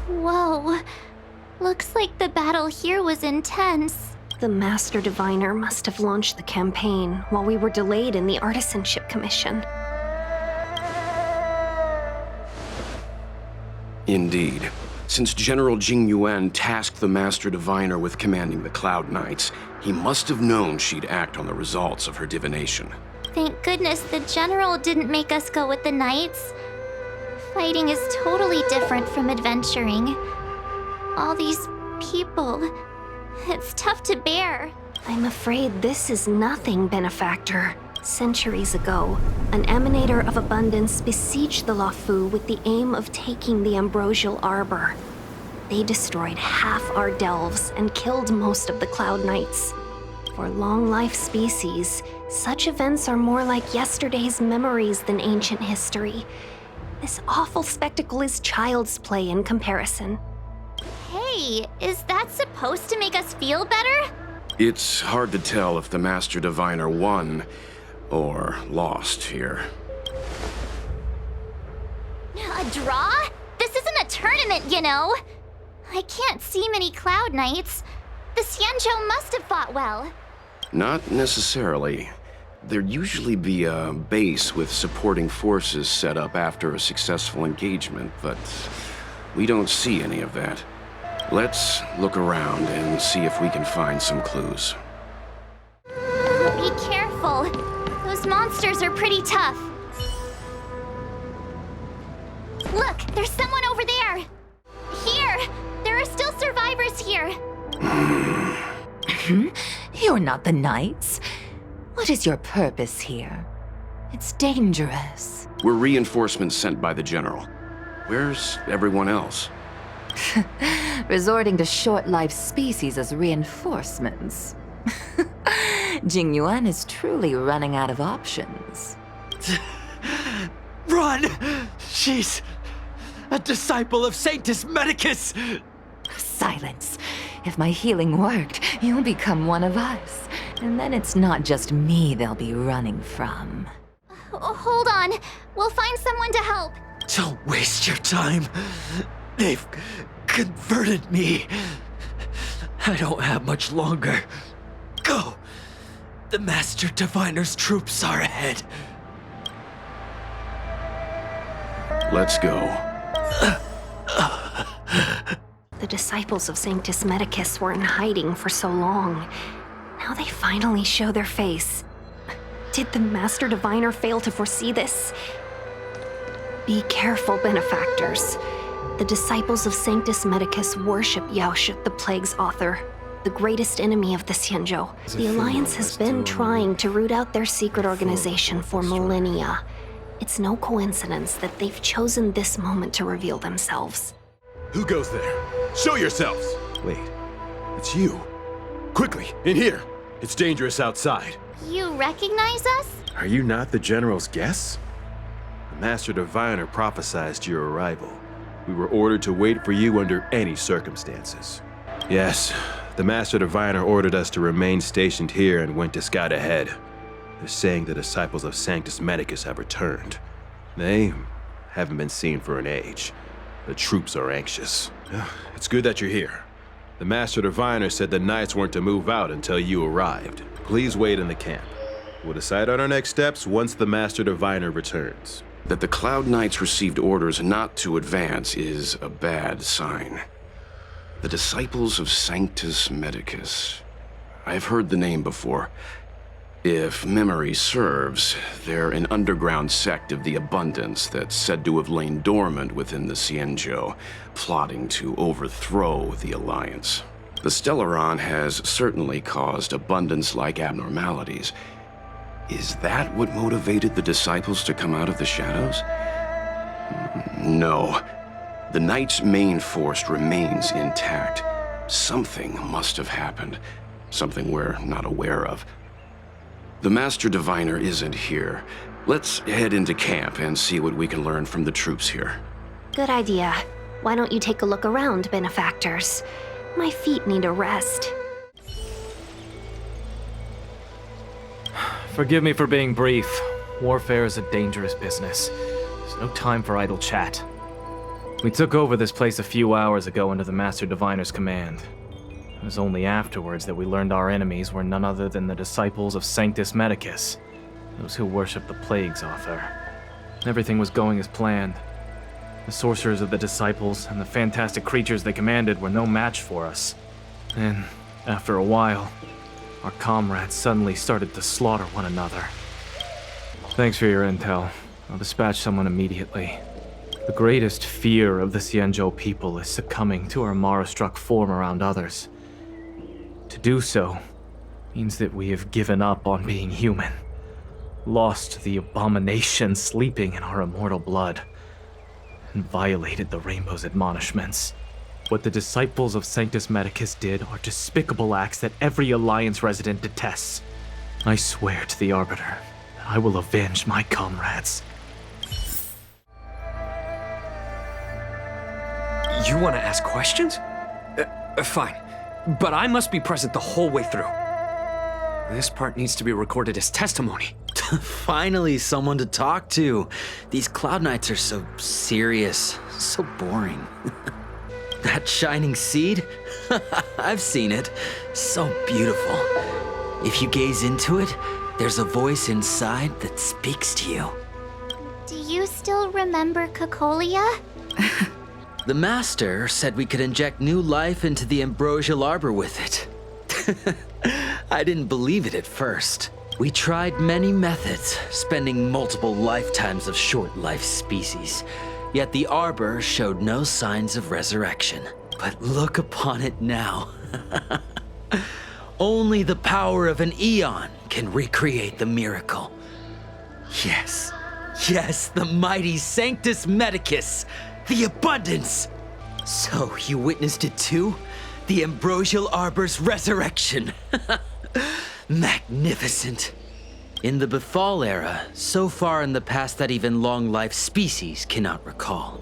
Whoa. Looks like the battle here was intense. The Master Diviner must have launched the campaign while we were delayed in the Artisanship Commission. Indeed. Since General Jing Yuan tasked the Master Diviner with commanding the Cloud Knights, he must have known she'd act on the results of her divination. Thank goodness the General didn't make us go with the Knights. Fighting is totally different from adventuring. All these people, it's tough to bear. I'm afraid this is nothing, Benefactor. Centuries ago, an Emanator of Abundance besieged the Luofu with the aim of taking the Ambrosial Arbor. They destroyed half our delves and killed most of the Cloud Knights. For long-life species, such events are more like yesterday's memories than ancient history. This awful spectacle is child's play in comparison. Hey, is that supposed to make us feel better? It's hard to tell if the Master Diviner won or lost here. A draw? This isn't a tournament, you know. I can't see many Cloud Knights. The Xianzhou must have fought well. Not necessarily. There'd usually be a base with supporting forces set up after a successful engagement, but we don't see any of that. Let's look around and see if we can find some clues. Be careful. Those monsters are pretty tough. Look, there's someone over there. Here! There are still survivors here. You're not the Knights. What is your purpose here? It's dangerous. We're reinforcements sent by the General. Where's everyone else? Resorting to short-lived species as reinforcements. Jing Yuan is truly running out of options. Run! She's a disciple of Sanctus Medicus! Silence. If my healing worked, you'll become one of us. And then it's not just me they'll be running from. Hold on. We'll find someone to help. Don't waste your time. They've converted me. I don't have much longer. The Master Diviner's troops are ahead. Let's go. The disciples of Sanctus Medicus were in hiding for so long. Now they finally show their face. Did the Master Diviner fail to foresee this? Be careful, benefactors. The disciples of Sanctus Medicus worship Yaoshut, the Plague's author, the greatest enemy of the Xianzhou. The Alliance has been trying to root out their secret organization for millennia. It's no coincidence that they've chosen this moment to reveal themselves. Who goes there? Show yourselves! Wait, it's you. Quickly, in here! It's dangerous outside. You recognize us? Are you not the General's guests? The Master Diviner prophesized your arrival. We were ordered to wait for you under any circumstances. Yes, the Master Diviner ordered us to remain stationed here and went to scout ahead. They're saying the disciples of Sanctus Medicus have returned. They haven't been seen for an age. The troops are anxious. It's good that you're here. The Master Diviner said the Knights weren't to move out until you arrived. Please wait in the camp. We'll decide on our next steps once the Master Diviner returns. That the Cloud Knights received orders not to advance is a bad sign. The Disciples of Sanctus Medicus. I've heard the name before. If memory serves, they're an underground sect of the Abundance that's said to have lain dormant within the Xianzhou, plotting to overthrow the Alliance. The Stellaron has certainly caused Abundance-like abnormalities. Is that what motivated the Disciples to come out of the shadows? No. The Knight's main force remains intact. Something must have happened. Something we're not aware of. The Master Diviner isn't here. Let's head into camp and see what we can learn from the troops here. Good idea. Why don't you take a look around, benefactors? My feet need a rest. Forgive me for being brief. Warfare is a dangerous business. There's no time for idle chat. We took over this place a few hours ago under the Master Diviner's command. It was only afterwards that we learned our enemies were none other than the disciples of Sanctus Medicus, those who worship the Plague's author. Everything was going as planned. The sorcerers of the disciples and the fantastic creatures they commanded were no match for us. And, after a while, our comrades suddenly started to slaughter one another. Thanks for your intel. I'll dispatch someone immediately. The greatest fear of the Xianzhou people is succumbing to our Mara-struck form around others. To do so means that we have given up on being human, lost the abomination sleeping in our immortal blood, and violated the Rainbow's admonishments. What the disciples of Sanctus Medicus did are despicable acts that every Alliance resident detests. I swear to the Arbiter that I will avenge my comrades. You want to ask questions? Fine. But I must be present the whole way through. This part needs to be recorded as testimony. Finally, someone to talk to. These Cloud Knights are so serious, so boring. That shining seed? I've seen it. So beautiful. If you gaze into it, there's a voice inside that speaks to you. Do you still remember Cocolia? The Master said we could inject new life into the ambrosial arbor with it. I didn't believe it at first. We tried many methods, spending multiple lifetimes of short-life species. Yet the arbor showed no signs of resurrection. But look upon it now. Only the power of an eon can recreate the miracle. Yes, the mighty Sanctus Medicus, the Abundance. So you witnessed it too? The ambrosial arbor's resurrection. Magnificent. In the Befall era, so far in the past that even long-life species cannot recall,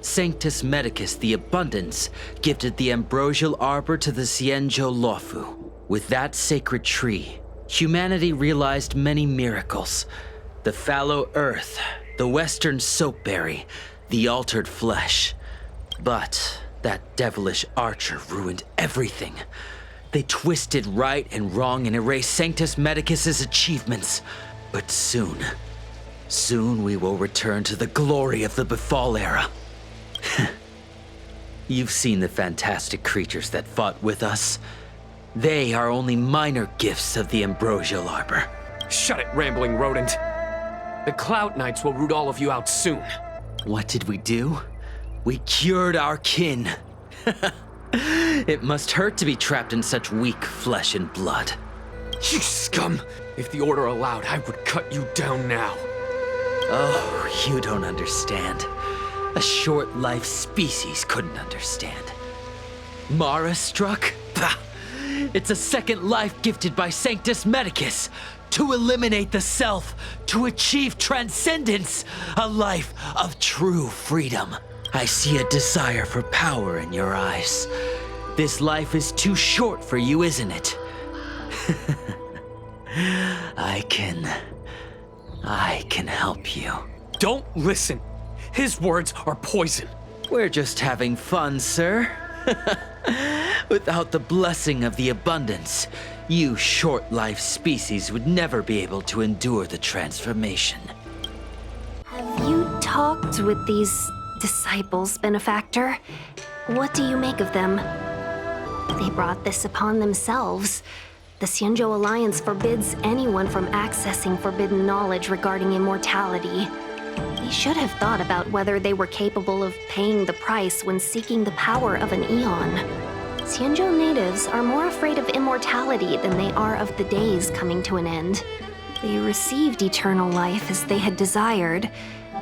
Sanctus Medicus, the Abundance, gifted the ambrosial arbor to the Xianzhou Luofu. With that sacred tree, humanity realized many miracles. The fallow earth, the western soapberry, the altered flesh. But that devilish archer ruined everything. They twisted right and wrong and erased Sanctus Medicus's achievements. But soon we will return to the glory of the Befall era. You've seen the fantastic creatures that fought with us. They are only minor gifts of the Ambrosial Arbor. Shut it, rambling rodent. The Cloud Knights will root all of you out soon. What did we do? We cured our kin. It must hurt to be trapped in such weak flesh and blood. You scum! If the Order allowed, I would cut you down now. Oh, you don't understand. A short-life species couldn't understand. Mara struck? Bah! It's a second life gifted by Sanctus Medicus. To eliminate the self, to achieve transcendence, a life of true freedom. I see a desire for power in your eyes. This life is too short for you, isn't it? I can help you. Don't listen. His words are poison. We're just having fun, sir. Without the blessing of the abundance, you short-life species would never be able to endure the transformation. Have you talked with these disciples, Benefactor? What do you make of them? They brought this upon themselves. The Xianzhou Alliance forbids anyone from accessing forbidden knowledge regarding immortality. They should have thought about whether they were capable of paying the price when seeking the power of an eon. Xianzhou natives are more afraid of immortality than they are of the days coming to an end. They received eternal life as they had desired,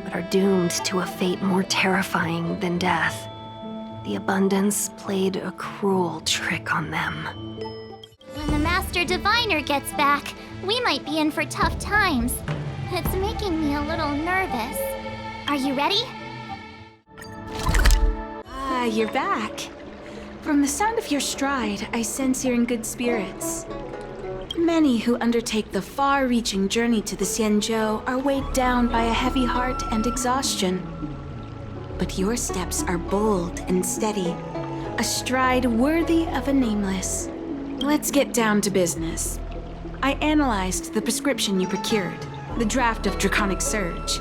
but are doomed to a fate more terrifying than death. The Abundance played a cruel trick on them. When the Master Diviner gets back, we might be in for tough times. It's making me a little nervous. Are you ready? Ah, you're back. From the sound of your stride, I sense you're in good spirits. Many who undertake the far-reaching journey to the Xianzhou are weighed down by a heavy heart and exhaustion. But your steps are bold and steady, a stride worthy of a nameless. Let's get down to business. I analyzed the prescription you procured, the draft of Draconic Surge.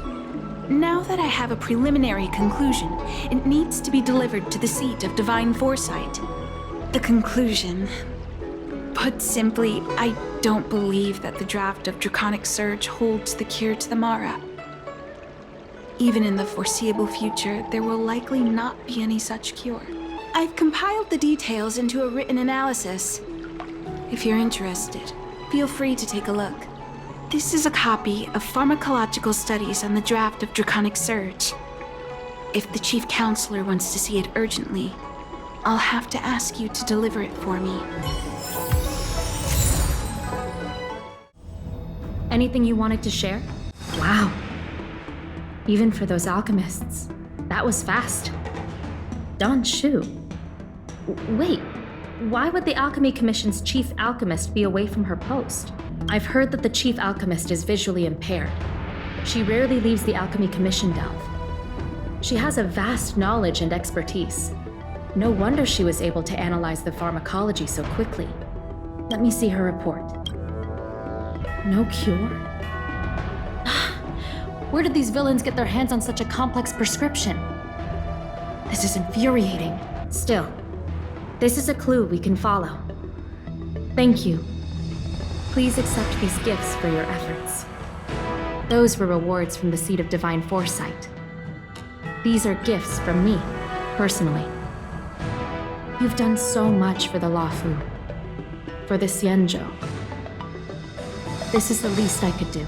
Now that I have a preliminary conclusion, it needs to be delivered to the seat of Divine Foresight. The conclusion... Put simply, I don't believe that the draft of Draconic Surge holds the cure to the Mara. Even in the foreseeable future, there will likely not be any such cure. I've compiled the details into a written analysis. If you're interested, feel free to take a look. This is a copy of pharmacological studies on the draft of Draconic Surge. If the Chief Counselor wants to see it urgently, I'll have to ask you to deliver it for me. Anything you wanted to share? Wow. Even for those alchemists, that was fast. Don Shu. Wait, why would the Alchemy Commission's chief alchemist be away from her post? I've heard that the chief alchemist is visually impaired. She rarely leaves the Alchemy Commission delve. She has a vast knowledge and expertise. No wonder she was able to analyze the pharmacology so quickly. Let me see her report. No cure? Where did these villains get their hands on such a complex prescription? This is infuriating. Still, this is a clue we can follow. Thank you. Please accept these gifts for your efforts. Those were rewards from the seat of Divine Foresight. These are gifts from me, personally. You've done so much for the Luofu, for the Xianzhou. This is the least I could do.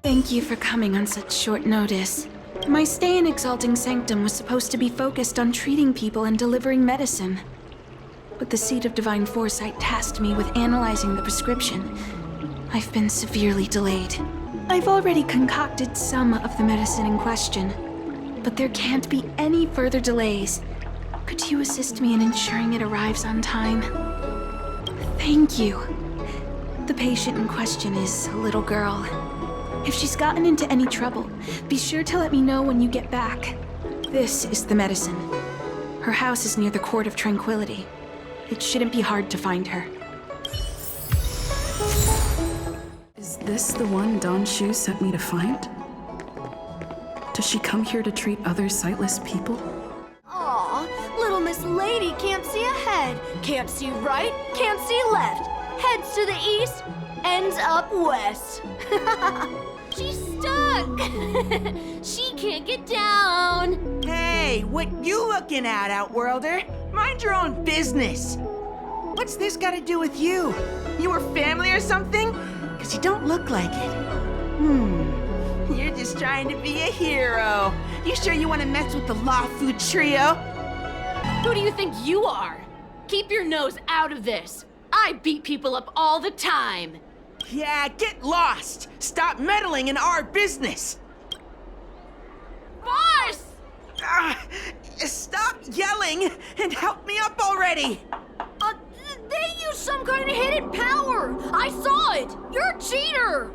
Thank you for coming on such short notice. My stay in Exalting Sanctum was supposed to be focused on treating people and delivering medicine. But the Seat of Divine Foresight tasked me with analyzing the prescription. I've been severely delayed. I've already concocted some of the medicine in question, but there can't be any further delays. Could you assist me in ensuring it arrives on time? Thank you. The patient in question is a little girl. If she's gotten into any trouble, be sure to let me know when you get back. This is the medicine. Her house is near the Court of Tranquility. It shouldn't be hard to find her. Is this the one Don Shu sent me to find? Does she come here to treat other sightless people? Aw, little Miss Lady can't see ahead, can't see right, can't see left. Heads to the east, ends up west. She's stuck! She can't get down! Hey, what you looking at, Outworlder? Mind your own business. What's this got to do with you? You were family or something? Because you don't look like it. You're just trying to be a hero. You sure you want to mess with the Law Food Trio? Who do you think you are? Keep your nose out of this. I beat people up all the time. Yeah, get lost. Stop meddling in our business. Boss! Stop yelling and help me up already. They use some kind of hidden power. I saw it. You're a cheater.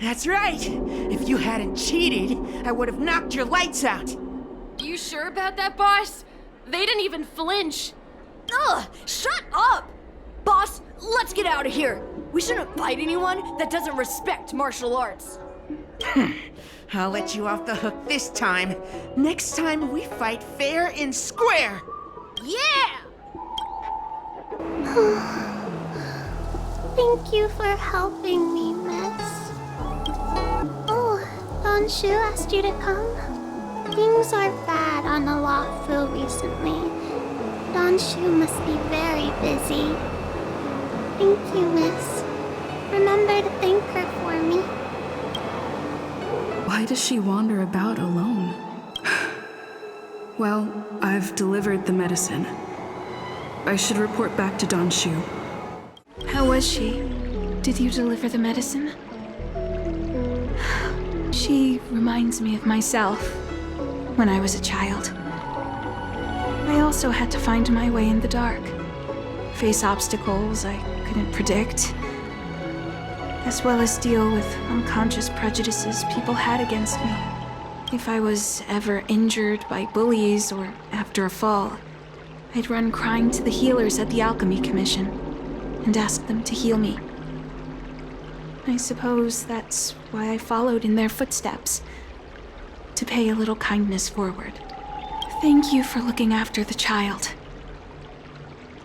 That's right. If you hadn't cheated, I would have knocked your lights out. You sure about that, boss? They didn't even flinch. Ugh, shut up. Boss, let's get out of here. We shouldn't fight anyone that doesn't respect martial arts. I'll let you off the hook this time. Next time we fight fair and square. Yeah! Thank you for helping me, miss. Oh, Don Shu asked you to come? Things are bad on the Lafu recently. Don Shu must be very busy. Thank you, miss. Remember to thank her for me. Why does she wander about alone? Well, I've delivered the medicine. I should report back to Don Shu. How was she? Did you deliver the medicine? She reminds me of myself when I was a child. I also had to find my way in the dark, face obstacles I couldn't predict, as well as deal with unconscious prejudices people had against me. If I was ever injured by bullies or after a fall, I'd run crying to the healers at the Alchemy Commission and ask them to heal me. I suppose that's why I followed in their footsteps, to pay a little kindness forward. Thank you for looking after the child.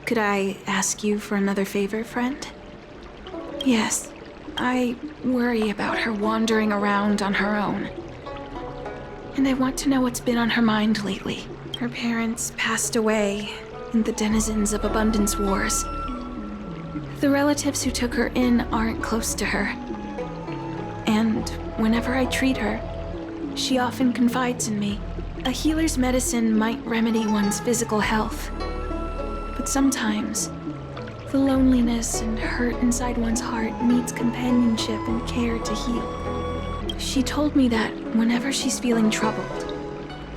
Could I ask you for another favor, friend? Yes, I worry about her wandering around on her own. And I want to know what's been on her mind lately. Her parents passed away in the Denizens of Abundance Wars. The relatives who took her in aren't close to her. And whenever I treat her, she often confides in me. A healer's medicine might remedy one's physical health, but sometimes the loneliness and hurt inside one's heart needs companionship and care to heal. She told me that whenever she's feeling troubled,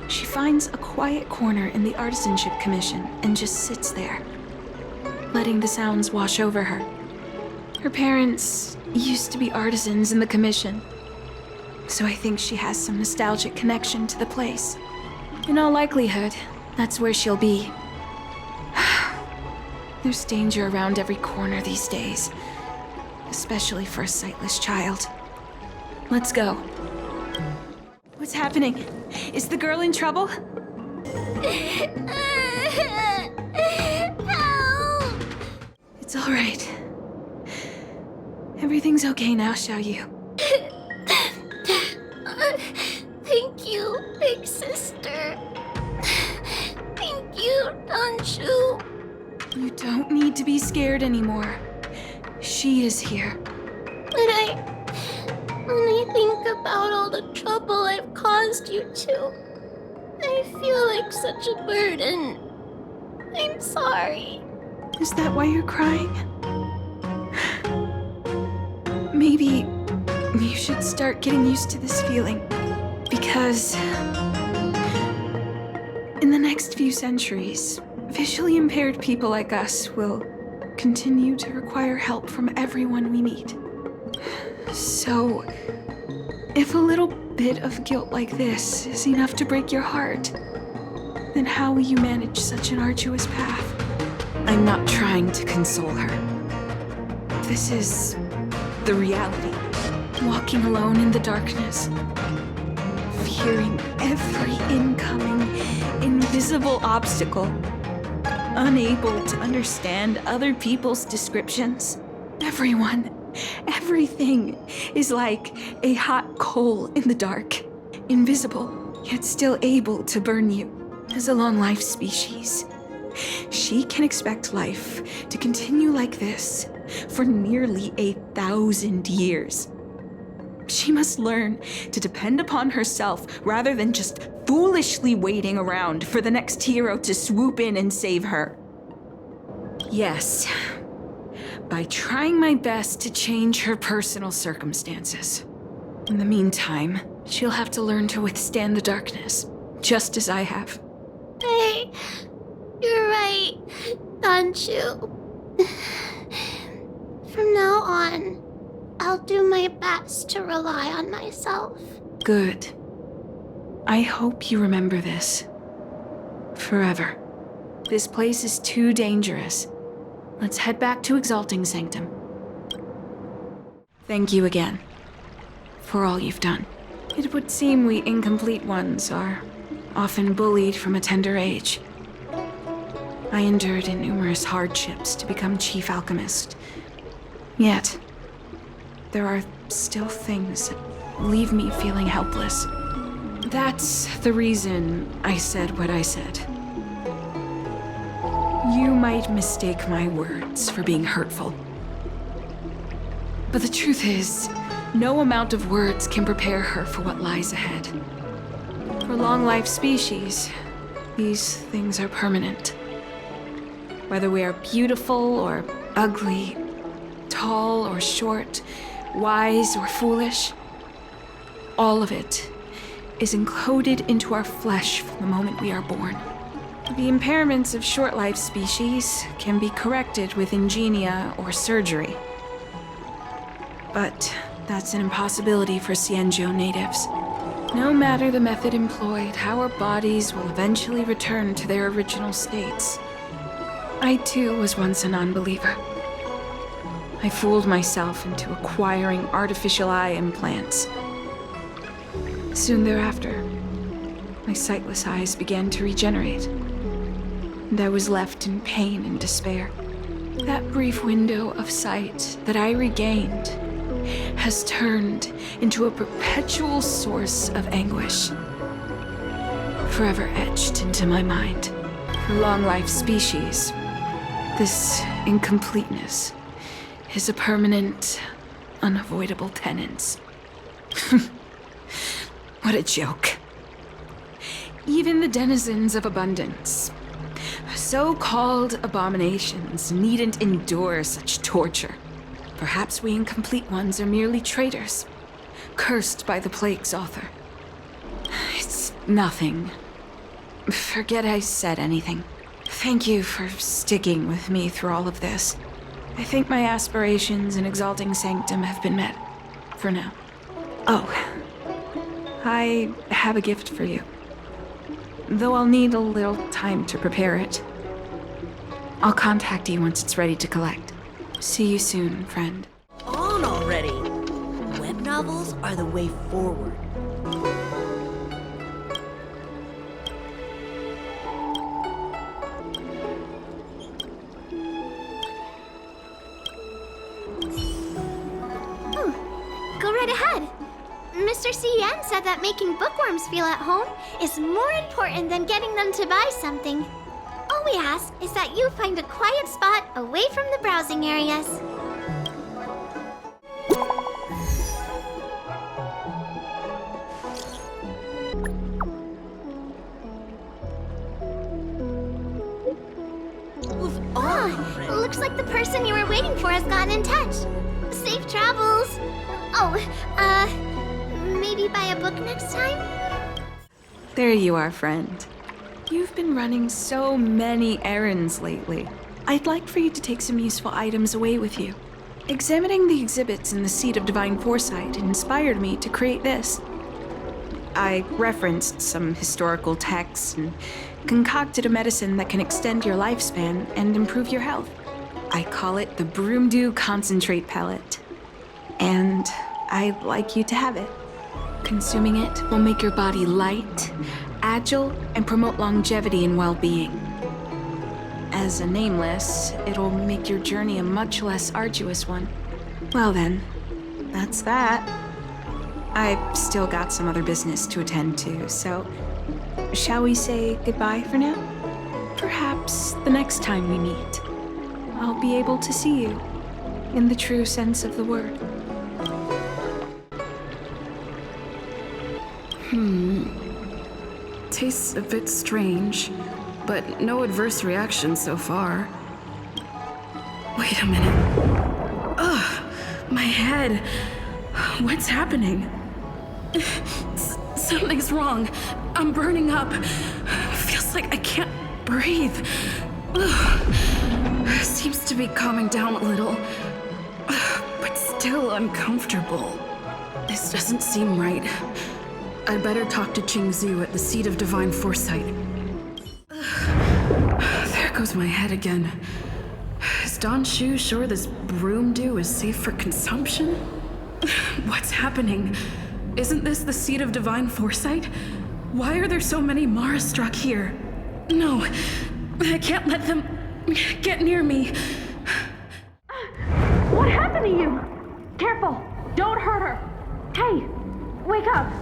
she finds a quiet corner in the Artisanship Commission and just sits there, letting the sounds wash over her. Her parents used to be artisans in the Commission, so I think she has some nostalgic connection to the place. In all likelihood, that's where she'll be. There's danger around every corner these days, especially for a sightless child. Let's go. What's happening? Is the girl in trouble? Help! It's all right. Everything's okay now, Xiaoyu. Thank you, big sister. Thank you, Don Shu. You don't need to be scared anymore. She is here. When I think about all the trouble I've caused you two, I feel like such a burden. I'm sorry. Is that why you're crying? Maybe you should start getting used to this feeling. Because in the next few centuries, visually impaired people like us will continue to require help from everyone we meet. So, if a little bit of guilt like this is enough to break your heart, then how will you manage such an arduous path? I'm not trying to console her. This is the reality. Walking alone in the darkness, fearing every incoming, invisible obstacle, unable to understand other people's descriptions. Everyone, everything is like a hot coal in the dark, invisible, yet still able to burn you. As a long-life species, she can expect life to continue like this for nearly 1,000 years. She must learn to depend upon herself rather than just foolishly waiting around for the next hero to swoop in and save her. Yes, by trying my best to change her personal circumstances. In the meantime, she'll have to learn to withstand the darkness, just as I have. Hey, you're right, Donju. From now on, I'll do my best to rely on myself. Good. I hope you remember this. Forever. This place is too dangerous. Let's head back to Exalting Sanctum. Thank you again for all you've done. It would seem we incomplete ones are often bullied from a tender age. I endured numerous hardships to become Chief Alchemist. Yet, there are still things that leave me feeling helpless. That's the reason I said what I said. You might mistake my words for being hurtful. But the truth is, no amount of words can prepare her for what lies ahead. For long-life species, these things are permanent. Whether we are beautiful or ugly, tall or short, wise or foolish, all of it is encoded into our flesh from the moment we are born. The impairments of short-life species can be corrected with ingenia or surgery. But that's an impossibility for Xianzhou natives. No matter the method employed, our bodies will eventually return to their original states. I too was once a non-believer. I fooled myself into acquiring artificial eye implants. Soon thereafter, my sightless eyes began to regenerate, and I was left in pain and despair. That brief window of sight that I regained has turned into a perpetual source of anguish, forever etched into my mind. For long-life species, this incompleteness is a permanent, unavoidable tenance. What a joke. Even the denizens of abundance, so-called abominations, needn't endure such torture. Perhaps we incomplete ones are merely traitors, cursed by the plague's author. It's nothing. Forget I said anything. Thank you for sticking with me through all of this. I think my aspirations in Exalting Sanctum have been met, for now. Oh, I have a gift for you. Though I'll need a little time to prepare it. I'll contact you once it's ready to collect. See you soon, friend. On already! Web novels are the way forward. Go right ahead. Mr. CN said that making bookworms feel at home is more important than getting them to buy something. All we ask is that you find a quiet spot away from the browsing areas. Looks like the person you were waiting for has gotten in touch. Safe travels. Maybe buy a book next time? There you are, friend. You've been running so many errands lately. I'd like for you to take some useful items away with you. Examining the exhibits in the Seat of Divine Foresight inspired me to create this. I referenced some historical texts and concocted a medicine that can extend your lifespan and improve your health. I call it the Broomdew Concentrate Pellet. And I'd like you to have it. Consuming it will make your body light, agile, and promote longevity and well-being. As a nameless, it'll make your journey a much less arduous one. Well then, that's that. I've still got some other business to attend to, so shall we say goodbye for now? Perhaps the next time we meet, I'll be able to see you in the true sense of the word. Tastes a bit strange, but no adverse reaction so far. Wait a minute. Ugh, my head. What's happening? Something's wrong. I'm burning up. Feels like I can't breathe. Ugh. Seems to be calming down a little, but still uncomfortable. This doesn't seem right. I'd better talk to Qingzhu at the Seat of Divine Foresight. There goes my head again. Is Don Shu sure this Broomdew is safe for consumption? What's happening? Isn't this the Seat of Divine Foresight? Why are there so many Mara struck here? No, I can't let them get near me. What happened to you? Careful! Don't hurt her! Hey! Wake up!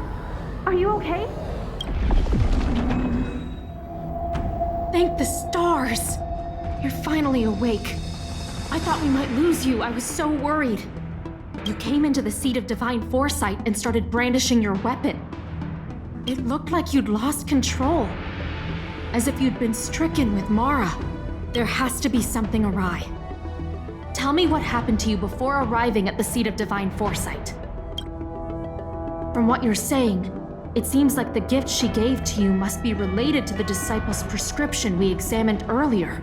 Are you okay? Thank the stars! You're finally awake. I thought we might lose you. I was so worried. You came into the Seat of Divine Foresight and started brandishing your weapon. It looked like you'd lost control. As if you'd been stricken with Mara. There has to be something awry. Tell me what happened to you before arriving at the Seat of Divine Foresight. From what you're saying, it seems like the gift she gave to you must be related to the disciple's prescription we examined earlier.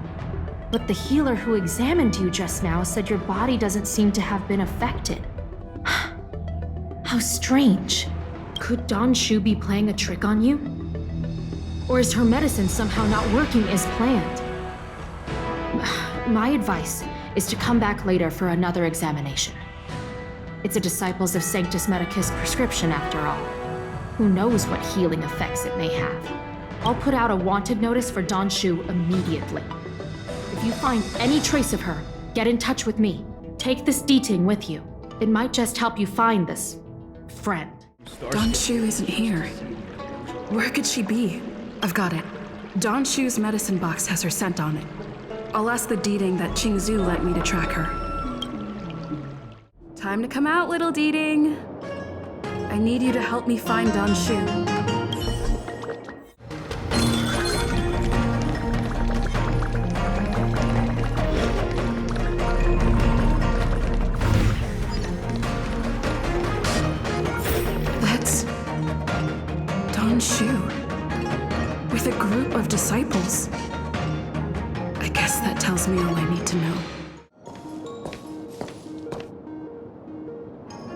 But the healer who examined you just now said your body doesn't seem to have been affected. How strange. Could Don Shu be playing a trick on you? Or is her medicine somehow not working as planned? My advice is to come back later for another examination. It's a Disciples of Sanctus Medicus prescription after all. Who knows what healing effects it may have. I'll put out a wanted notice for Don Shu immediately. If you find any trace of her, get in touch with me. Take this D-Ting with you. It might just help you find this friend. Don Shu isn't here. Where could she be? I've got it. Don Shu's medicine box has her scent on it. I'll ask the D-Ting that Qingzhu lent me to track her. Time to come out, little D-Ting. I need you to help me find Don Shu. That's Don Shu with a group of disciples. I guess that tells me all I need to know.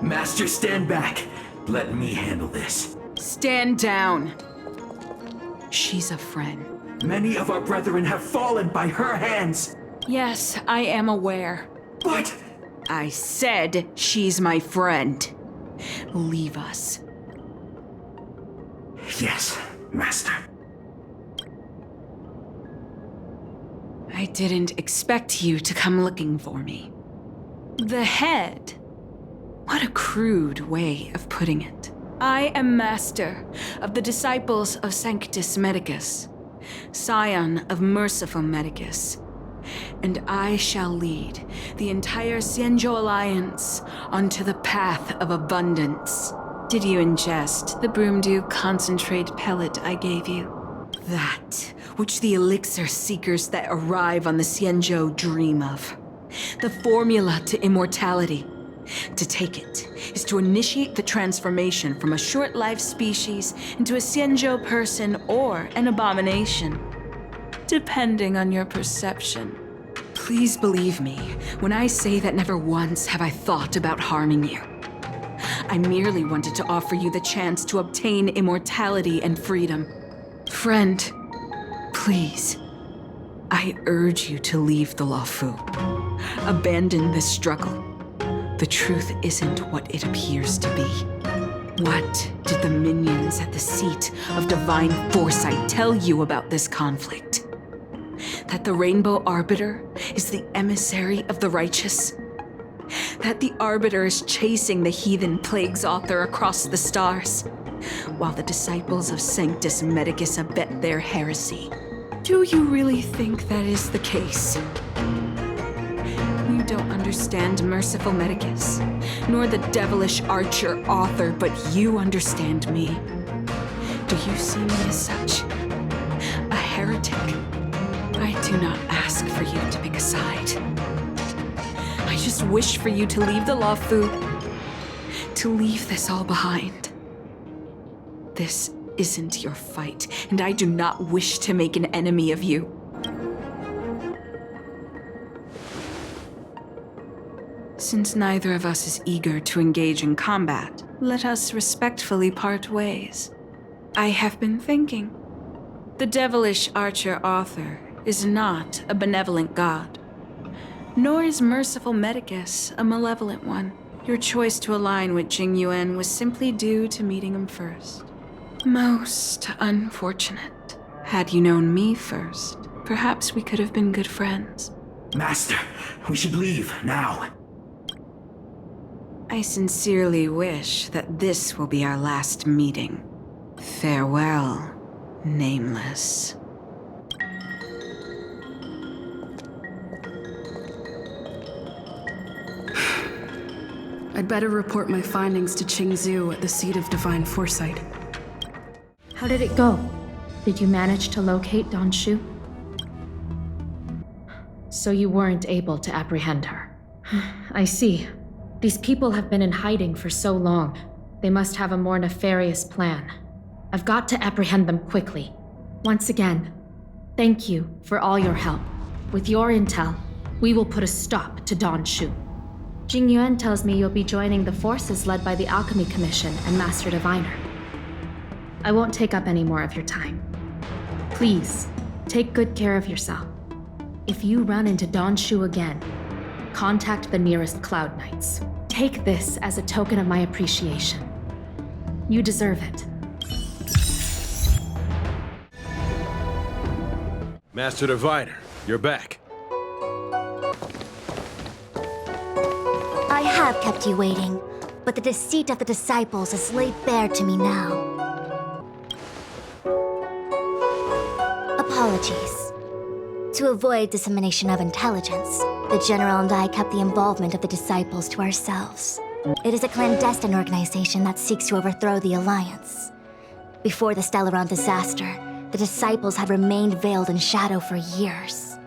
Master, stand back. Let me handle this. Stand down. She's a friend. Many of our brethren have fallen by her hands. Yes, I am aware. But I said she's my friend. Leave us. Yes, Master. I didn't expect you to come looking for me. The head. What a crude way of putting it. I am master of the Disciples of Sanctus Medicus, scion of Merciful Medicus, and I shall lead the entire Xianzhou Alliance onto the path of abundance. Did you ingest the Broomdew Concentrate Pellet I gave you? That which the elixir seekers that arrive on the Xianzhou dream of. The formula to immortality. To take it is to initiate the transformation from a short-lived species into a Xianzhou person or an abomination, depending on your perception. Please believe me when I say that never once have I thought about harming you. I merely wanted to offer you the chance to obtain immortality and freedom. Friend, please, I urge you to leave the Luofu. Abandon this struggle. The truth isn't what it appears to be. What did the minions at the seat of divine foresight tell you about this conflict? That the Rainbow Arbiter is the emissary of the righteous? That the Arbiter is chasing the heathen plague's author across the stars, while the disciples of Sanctus Medicus abet their heresy? Do you really think that is the case? You don't understand Merciful Medicus, nor the devilish archer author, but you understand me. Do you see me as such? A heretic? I do not ask for you to pick a side. I just wish for you to leave the Luofu, to leave this all behind. This isn't your fight, and I do not wish to make an enemy of you. Since neither of us is eager to engage in combat, let us respectfully part ways. I have been thinking. The devilish archer author is not a benevolent god, nor is Merciful Medicus a malevolent one. Your choice to align with Jing Yuan was simply due to meeting him first. Most unfortunate. Had you known me first, perhaps we could have been good friends. Master, we should leave now. I sincerely wish that this will be our last meeting. Farewell, Nameless. I'd better report my findings to Qingzhou at the seat of divine foresight. How did it go? Did you manage to locate Don Shu? So you weren't able to apprehend her. I see. These people have been in hiding for so long. They must have a more nefarious plan. I've got to apprehend them quickly. Once again, thank you for all your help. With your intel, we will put a stop to Don Shu. Jing Yuan tells me you'll be joining the forces led by the Alchemy Commission and Master Diviner. I won't take up any more of your time. Please, take good care of yourself. If you run into Don Shu again, contact the nearest Cloud Knights. Take this as a token of my appreciation. You deserve it. Master Diviner, you're back. I have kept you waiting, but the deceit of the disciples is laid bare to me now. Apologies. To avoid dissemination of intelligence, the General and I kept the involvement of the disciples to ourselves. It is a clandestine organization that seeks to overthrow the Alliance. Before the Stellaron disaster, the disciples have remained veiled in shadow for years.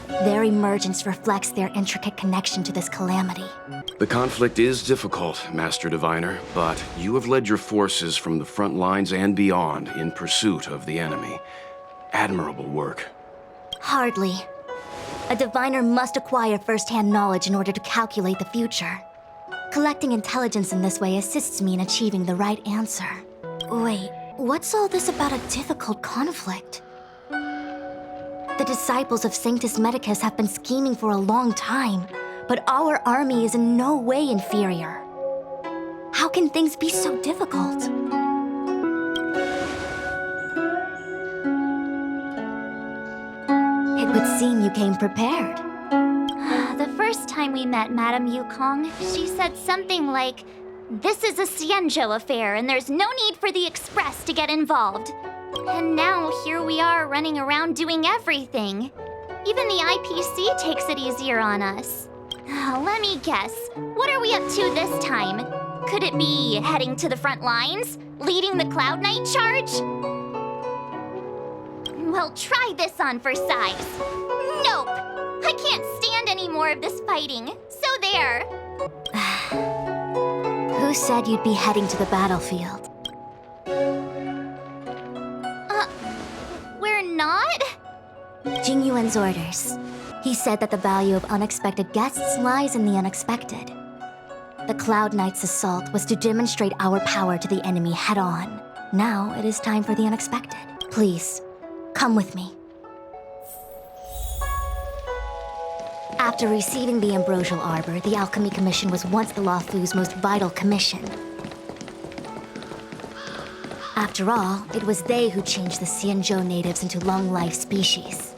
Their emergence reflects their intricate connection to this calamity. The conflict is difficult, Master Diviner, but you have led your forces from the front lines and beyond in pursuit of the enemy. Admirable work. Hardly. A diviner must acquire first-hand knowledge in order to calculate the future. Collecting intelligence in this way assists me in achieving the right answer. Wait, what's all this about a difficult conflict? The disciples of Sanctus Medicus have been scheming for a long time, but our army is in no way inferior. How can things be so difficult? It would seem you came prepared. The first time we met Madame Yukong, she said something like, "This is a Xianzhou affair and there's no need for the Express to get involved." And now here we are running around doing everything. Even the IPC takes it easier on us. Let me guess, what are we up to this time? Could it be heading to the front lines? Leading the Cloud Knight charge? Well, try this on for size. Nope! I can't stand any more of this fighting, so there. Who said you'd be heading to the battlefield? We're not? Jing Yuan's orders. He said that the value of unexpected guests lies in the unexpected. The Cloud Knight's assault was to demonstrate our power to the enemy head-on. Now it is time for the unexpected. Please, come with me. After receiving the Ambrosial Arbor, the Alchemy Commission was once the Luofu's most vital commission. After all, it was they who changed the Xianzhou natives into long-life species.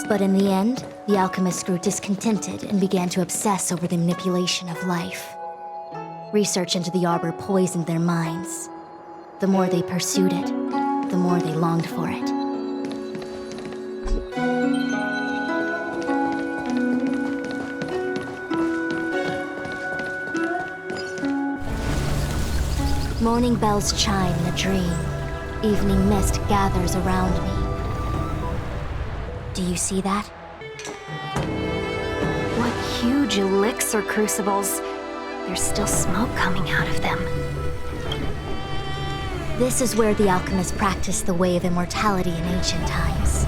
But in the end, the alchemists grew discontented and began to obsess over the manipulation of life. Research into the arbor poisoned their minds. The more they pursued it, the more they longed for it. Morning bells chime in a dream. Evening mist gathers around me. Do you see that? What huge elixir crucibles. There's still smoke coming out of them. This is where the alchemists practiced the way of immortality in ancient times.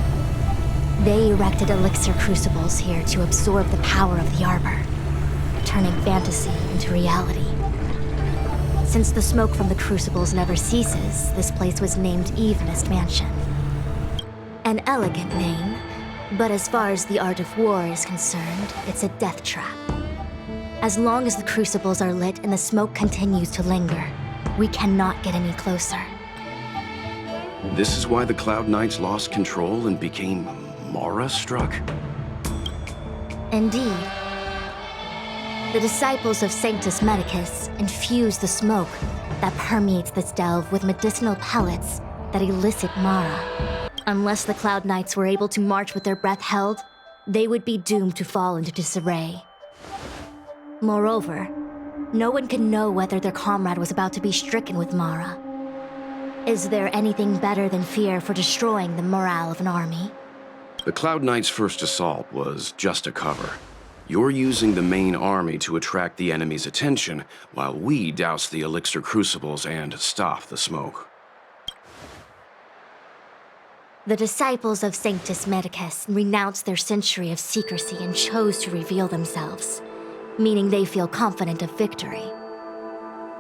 They erected elixir crucibles here to absorb the power of the arbor, turning fantasy into reality. Since the smoke from the crucibles never ceases, this place was named Eve Mist Mansion. An elegant name, but as far as the art of war is concerned, it's a death trap. As long as the crucibles are lit and the smoke continues to linger, we cannot get any closer. This is why the Cloud Knights lost control and became Mara-struck? Indeed. The disciples of Sanctus Medicus infuse the smoke that permeates this delve with medicinal pellets that elicit Mara. Unless the Cloud Knights were able to march with their breath held, they would be doomed to fall into disarray. Moreover, no one could know whether their comrade was about to be stricken with Mara. Is there anything better than fear for destroying the morale of an army? The Cloud Knights' first assault was just a cover. You're using the main army to attract the enemy's attention, while we douse the elixir crucibles and stop the smoke. The disciples of Sanctus Medicus renounced their century of secrecy and chose to reveal themselves, meaning they feel confident of victory.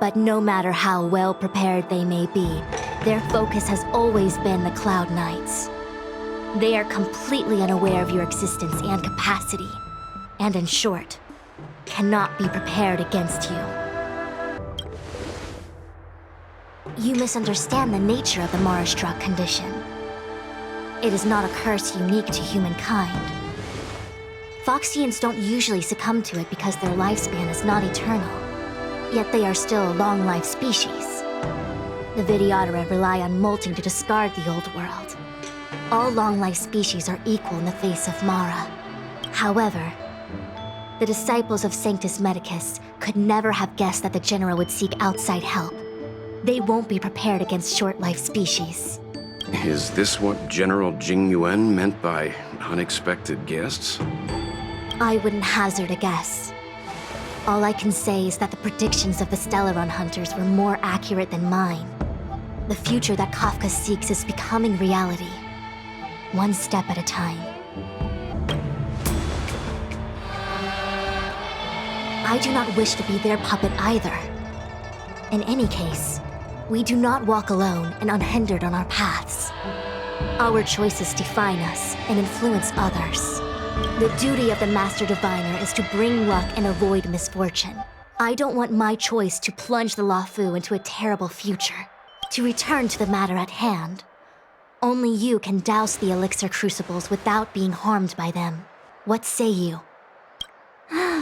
But no matter how well prepared they may be, their focus has always been the Cloud Knights. They are completely unaware of your existence and capacity, and in short, cannot be prepared against you. You misunderstand the nature of the Mara-struck condition. It is not a curse unique to humankind. Phoxians don't usually succumb to it because their lifespan is not eternal, yet they are still a long-life species. The Vidyadhara rely on molting to discard the old world. All long-life species are equal in the face of Mara. However, the disciples of Sanctus Medicus could never have guessed that the General would seek outside help. They won't be prepared against short-life species. Is this what General Jing Yuan meant by unexpected guests? I wouldn't hazard a guess. All I can say is that the predictions of the Stellaron hunters were more accurate than mine. The future that Kafka seeks is becoming reality, one step at a time. I do not wish to be their puppet either. In any case, we do not walk alone and unhindered on our paths. Our choices define us and influence others. The duty of the Master Diviner is to bring luck and avoid misfortune. I don't want my choice to plunge the Luofu into a terrible future. To return to the matter at hand, only you can douse the elixir crucibles without being harmed by them. What say you?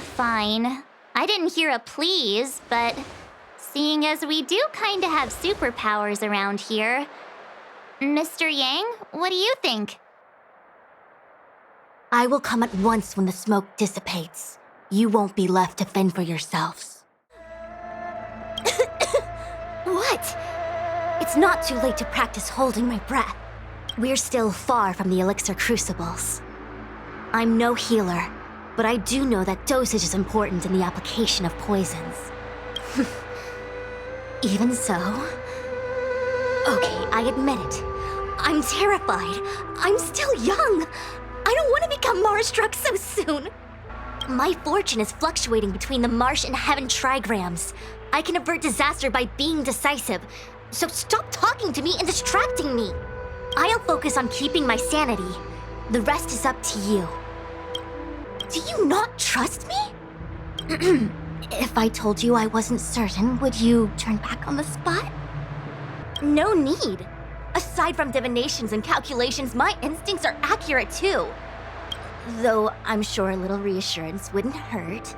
Fine. I didn't hear a please, but seeing as we do kinda have superpowers around here, Mr. Yang, what do you think? I will come at once when the smoke dissipates. You won't be left to fend for yourselves. What? It's not too late to practice holding my breath. We're still far from the elixir crucibles. I'm no healer, but I do know that dosage is important in the application of poisons. Even so... Okay, I admit it. I'm terrified. I'm still young. I don't want to become Mara-struck so soon. My fortune is fluctuating between the Marsh and Heaven trigrams. I can avert disaster by being decisive, so stop talking to me and distracting me. I'll focus on keeping my sanity. The rest is up to you. Do you not trust me? If I told you I wasn't certain, would you turn back on the spot? No need. Aside from divinations and calculations, my instincts are accurate too. Though I'm sure a little reassurance wouldn't hurt.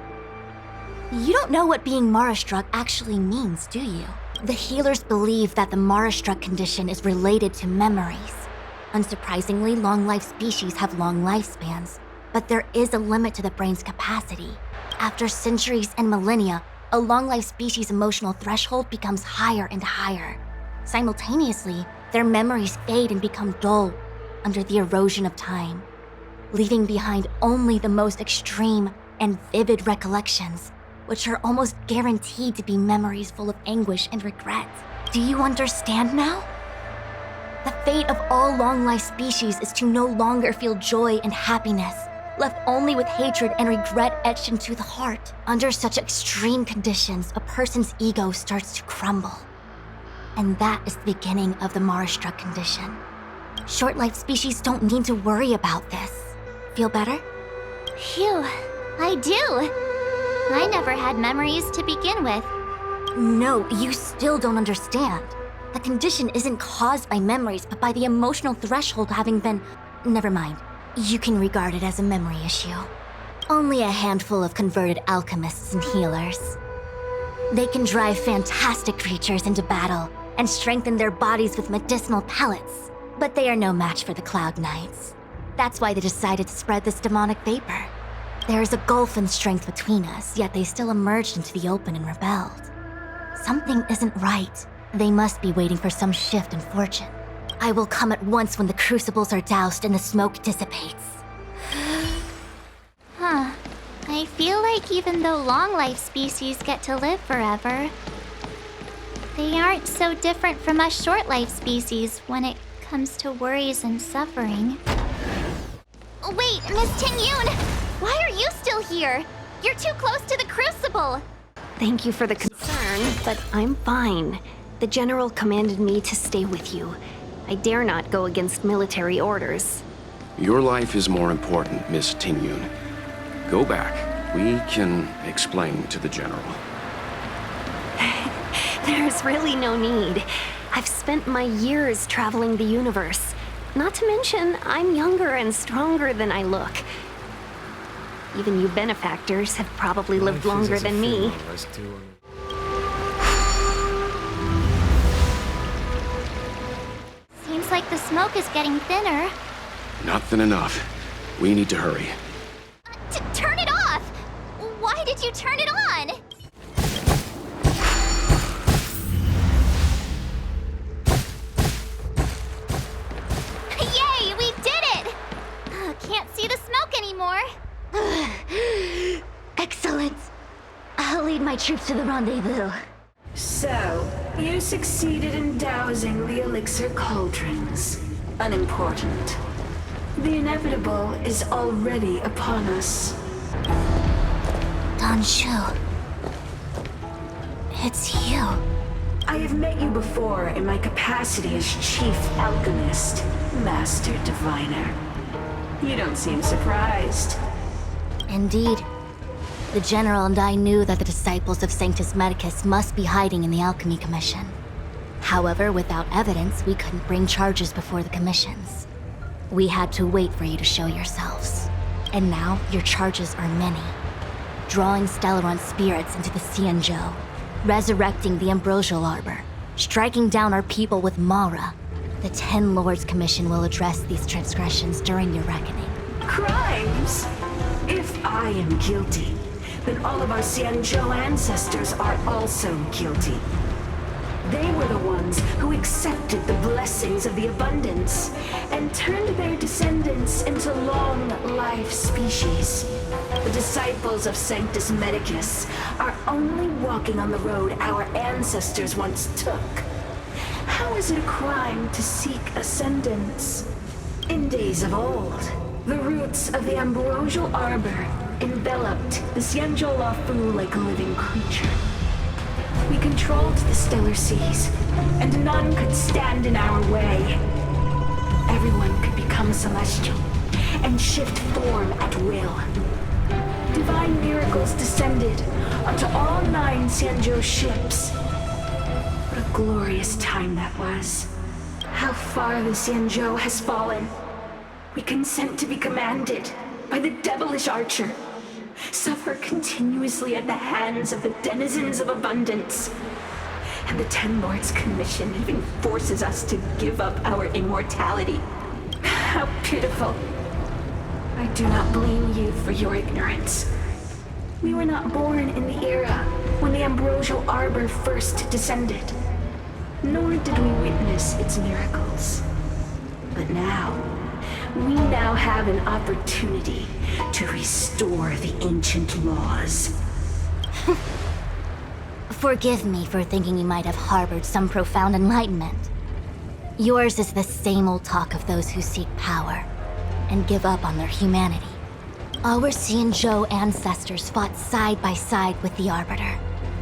You don't know what being Mara-struck actually means, do you? The healers believe that the Mara-struck condition is related to memories. Unsurprisingly, long-life species have long lifespans, but there is a limit to the brain's capacity. After centuries and millennia, a long-life species' emotional threshold becomes higher and higher. Simultaneously, their memories fade and become dull under the erosion of time, leaving behind only the most extreme and vivid recollections, which are almost guaranteed to be memories full of anguish and regret. Do you understand now? The fate of all long-life species is to no longer feel joy and happiness, left only with hatred and regret etched into the heart. Under such extreme conditions, a person's ego starts to crumble. And that is the beginning of the Mara-struck condition. Short-life species don't need to worry about this. Feel better? Phew, I do. I never had memories to begin with. No, you still don't understand. The condition isn't caused by memories, but by the emotional threshold having been... Never mind. You can regard it as a memory issue. Only a handful of converted alchemists and healers. They can drive fantastic creatures into battle and strengthen their bodies with medicinal pellets, but they are no match for the Cloud Knights. That's why they decided to spread this demonic vapor. There is a gulf in strength between us, yet they still emerged into the open and rebelled. Something isn't right. They must be waiting for some shift in fortune. I will come at once when the crucibles are doused and the smoke dissipates. Huh. I feel like even though long-life species get to live forever, they aren't so different from us short-life species when it comes to worries and suffering. Wait, Miss Ting-Yun! Why are you still here? You're too close to the crucible! Thank you for the concern, but I'm fine. The General commanded me to stay with you. I dare not go against military orders. Your life is more important, Miss Ting-Yun. Go back. We can explain to the General. There's really no need. I've spent my years traveling the universe. Not to mention, I'm younger and stronger than I look. Even you benefactors have probably lived longer than me. Seems like the smoke is getting thinner. Not thin enough. We need to hurry. Turn it off! Why did you turn it on? Yay, we did it! Can't see the smoke anymore. Excellent. I'll lead my troops to the rendezvous. So, you succeeded in dousing the elixir cauldrons. Unimportant. The inevitable is already upon us. Don Shu. It's you. I have met you before in my capacity as Chief Alchemist, Master Diviner. You don't seem surprised. Indeed. The General and I knew that the disciples of Sanctus Medicus must be hiding in the Alchemy Commission. However, without evidence, we couldn't bring charges before the commissions. We had to wait for you to show yourselves. And now, your charges are many. Drawing Stellaron spirits into the Xianzhou, resurrecting the Ambrosial Arbor, striking down our people with Mara. The 10 Lords Commission will address these transgressions during your reckoning. Crimes? If I am guilty, then all of our Xianzhou ancestors are also guilty. They were the ones who accepted the blessings of the abundance and turned their descendants into long-life species. The disciples of Sanctus Medicus are only walking on the road our ancestors once took. How is it a crime to seek ascendance? In days of old, The roots of the ambrosial arbor enveloped the Xianzhou Lafu like a living creature. We controlled the stellar seas, and none could stand in our way. Everyone could become celestial and shift form at will. Divine miracles descended onto all 9 Xianzhou ships. What a glorious time that was. How far the Xianzhou has fallen. We consent to be commanded by the devilish archer. Suffer continuously at the hands of the denizens of abundance. And the Ten Lords' Commission even forces us to give up our immortality. How pitiful. I do not blame you for your ignorance. We were not born in the era when the ambrosial arbor first descended, nor did we witness its miracles. But we now have an opportunity to restore the ancient laws. Forgive me for thinking you might have harbored some profound enlightenment. Yours is the same old talk of those who seek power and give up on their humanity. Our Xianzhou ancestors fought side by side with the Arbiter,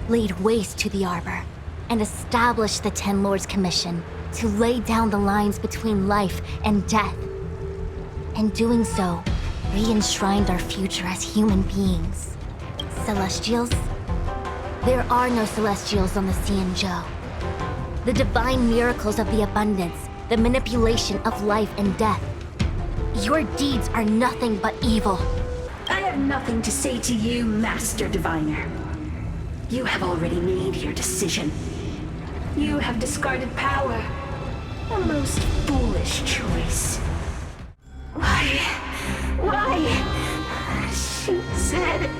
laid waste to the Arbor, and established the Ten Lords' Commission to lay down the lines between life and death. In doing so, we enshrined our future as human beings. Celestials? There are no Celestials on the Xianzhou. The divine miracles of the abundance, the manipulation of life and death. Your deeds are nothing but evil. I have nothing to say to you, Master Diviner. You have already made your decision. You have discarded power. A most foolish choice. Why? She said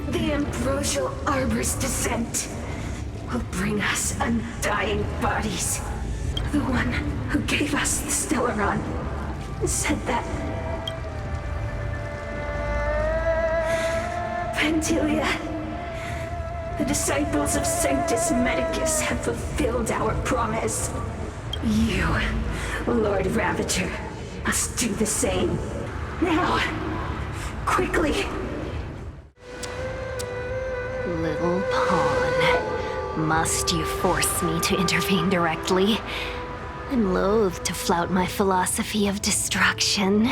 the ambrosial arbor's descent will bring us undying bodies. The one who gave us the Stellaron said that. Pantilia, the disciples of Sanctus Medicus have fulfilled our promise. You, Lord Ravager, must do the same. Now, quickly. Little pawn, must you force me to intervene directly? I'm loath to flout my philosophy of destruction.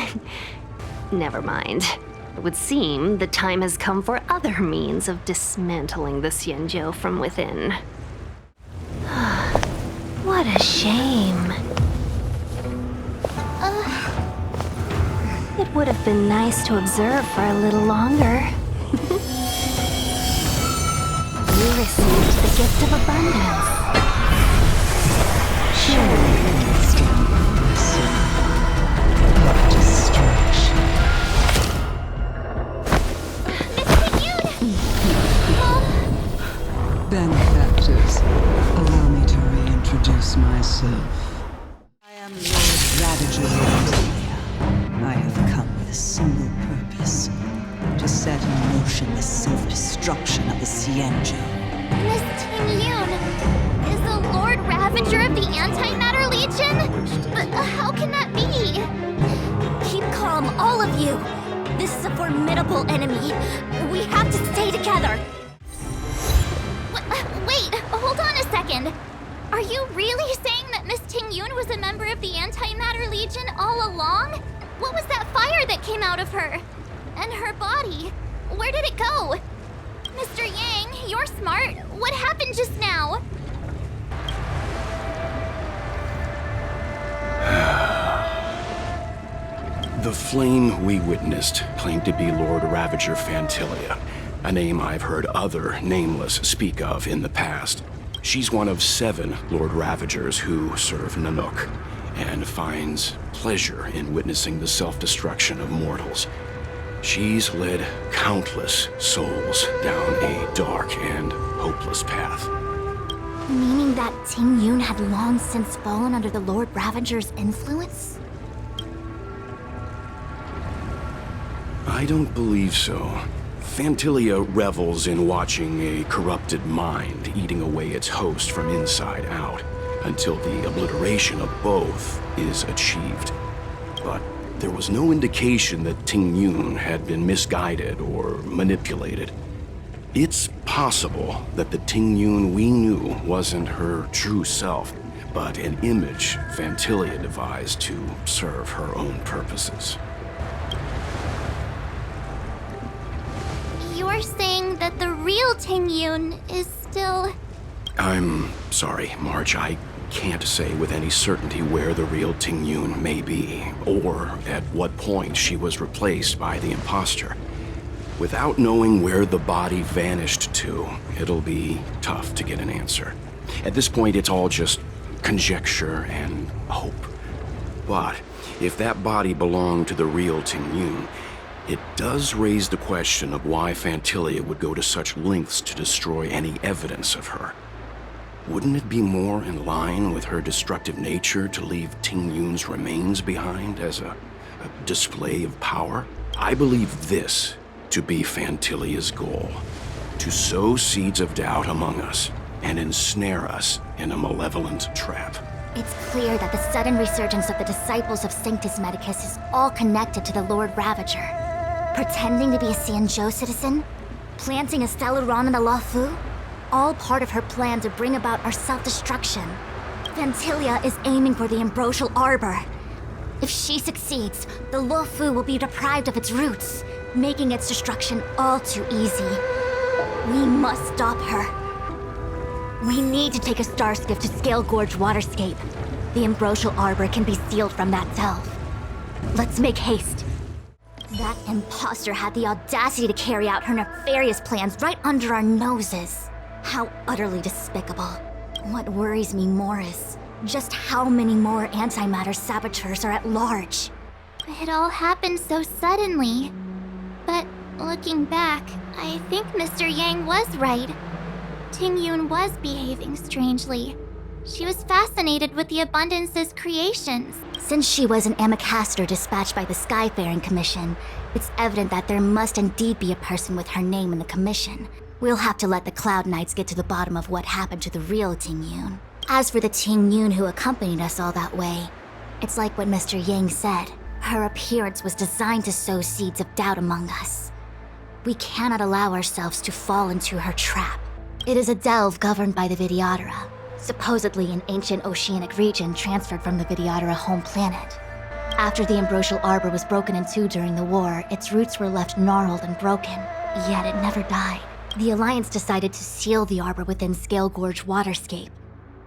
Never mind. It would seem the time has come for other means of dismantling the Xianzhou from within. What a shame. It would have been nice to observe for a little longer. You received the gift of abundance. Surely you still destruction. Benefactors, allow me to reintroduce myself. I am Lord Ravager of Antilia. I have come with a single purpose: to set in motion the self-destruction of the Xianzhou. Miss Ting-Yun is the Lord Ravager of the Antimatter Legion? But how can that be? Keep calm, all of you. This is a formidable enemy. We have to stay together. Wait, hold on a second. Are you really saying that Miss Ting-Yun was a member of the Antimatter Legion all along? What was that fire that came out of her? And her body? Where did it go? Mr. Yang, you're smart. What happened just now? The flame we witnessed claimed to be Lord Ravager Fantilia, a name I've heard other nameless speak of in the past. She's one of 7 Lord Ravagers who serve Nanook, and finds pleasure in witnessing the self-destruction of mortals. She's led countless souls down a dark and hopeless path. Meaning that Ting-Yun had long since fallen under the Lord Ravager's influence? I don't believe so. Fantilia revels in watching a corrupted mind eating away its host from inside out, until the obliteration of both is achieved. But there was no indication that Ting Yun had been misguided or manipulated. It's possible that the Ting Yun we knew wasn't her true self, but an image Fantilia devised to serve her own purposes. You're saying that the real Ting Yun is still... I'm sorry, March. I can't say with any certainty where the real Ting Yun may be, or at what point she was replaced by the imposter. Without knowing where the body vanished to, it'll be tough to get an answer. At this point, it's all just conjecture and hope. But if that body belonged to the real Ting Yun, it does raise the question of why Fantilia would go to such lengths to destroy any evidence of her. Wouldn't it be more in line with her destructive nature to leave Ting Yun's remains behind as a display of power? I believe this to be Fantilia's goal: to sow seeds of doubt among us and ensnare us in a malevolent trap. It's clear that the sudden resurgence of the disciples of Sanctus Medicus is all connected to the Lord Ravager. Pretending to be a Xianzhou citizen? Planting a Stellaron in the Luofu? All part of her plan to bring about our self-destruction. Fantilia is aiming for the Ambrosial Arbor. If she succeeds, the Luofu will be deprived of its roots, making its destruction all too easy. We must stop her. We need to take a star skiff to Scale Gorge Waterscape. The Ambrosial Arbor can be sealed from that delve. Let's make haste. That imposter had the audacity to carry out her nefarious plans right under our noses. How utterly despicable. What worries me more is just how many more antimatter saboteurs are at large. It all happened so suddenly. But looking back, I think Mr. Yang was right. Ting Yun was behaving strangely. She was fascinated with the Abundance's creations. Since she was an Amicastor dispatched by the Skyfaring Commission, it's evident that there must indeed be a person with her name in the commission. We'll have to let the Cloud Knights get to the bottom of what happened to the real Ting Yun. As for the Ting Yun who accompanied us all that way, it's like what Mr. Yang said. Her appearance was designed to sow seeds of doubt among us. We cannot allow ourselves to fall into her trap. It is a delve governed by the Vidyadhara, supposedly an ancient oceanic region transferred from the Vidyadhara home planet. After the Ambrosial Arbor was broken in two during the war, its roots were left gnarled and broken, yet it never died. The Alliance decided to seal the Arbor within Scale Gorge Waterscape,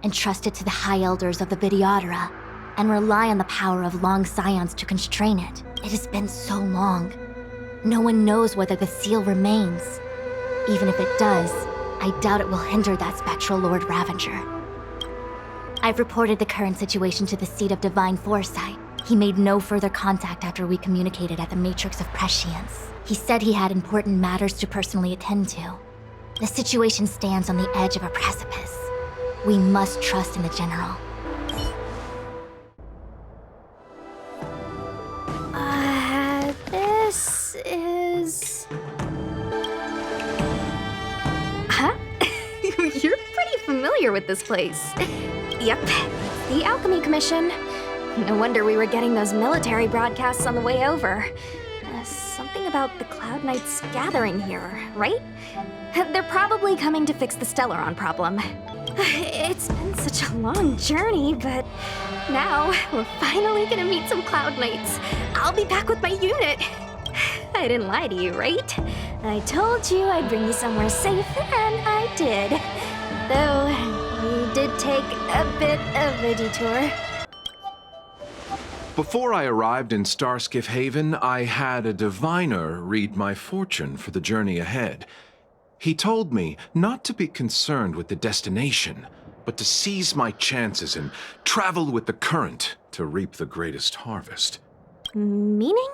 entrust it to the High Elders of the Vidyadhara, and rely on the power of long scions to constrain it. It has been so long. No one knows whether the seal remains. Even if it does, I doubt it will hinder that spectral Lord Ravager. I've reported the current situation to the Seat of Divine Foresight. He made no further contact after we communicated at the Matrix of Prescience. He said he had important matters to personally attend to. The situation stands on the edge of a precipice. We must trust in the General. This is... Huh? You're pretty familiar with this place. Yep, the Alchemy Commission. No wonder we were getting those military broadcasts on the way over. Something about the Cloud Knights gathering here, right? They're probably coming to fix the Stellaron problem. It's been such a long journey, but now we're finally gonna meet some Cloud Knights. I'll be back with my unit. I didn't lie to you, right? I told you I'd bring you somewhere safe, and I did. Though, we did take a bit of a detour. Before I arrived in Starskiff Haven, I had a diviner read my fortune for the journey ahead. He told me not to be concerned with the destination, but to seize my chances and travel with the current to reap the greatest harvest. Meaning?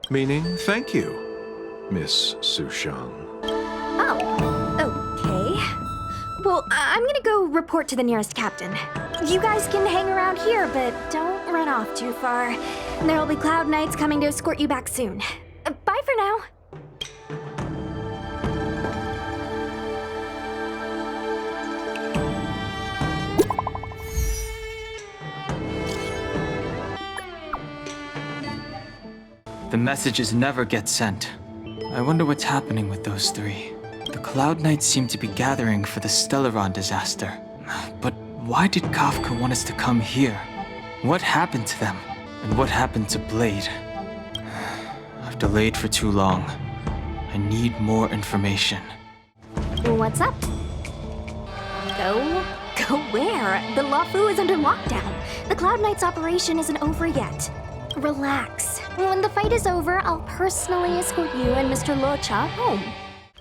Meaning, thank you, Miss Sushang. Oh, okay. Well, I'm gonna go report to the nearest captain. You guys can hang around here, but don't run off too far. There'll be Cloud Knights coming to escort you back soon. Bye for now. The messages never get sent. I wonder what's happening with those three. The Cloud Knights seem to be gathering for the Stellaron disaster. But why did Kafka want us to come here? What happened to them? And what happened to Blade? I've delayed for too long. I need more information. What's up? Go? Go where? The Luofu is under lockdown. The Cloud Knights operation isn't over yet. Relax. When the fight is over, I'll personally escort you and Mr. Luocha home.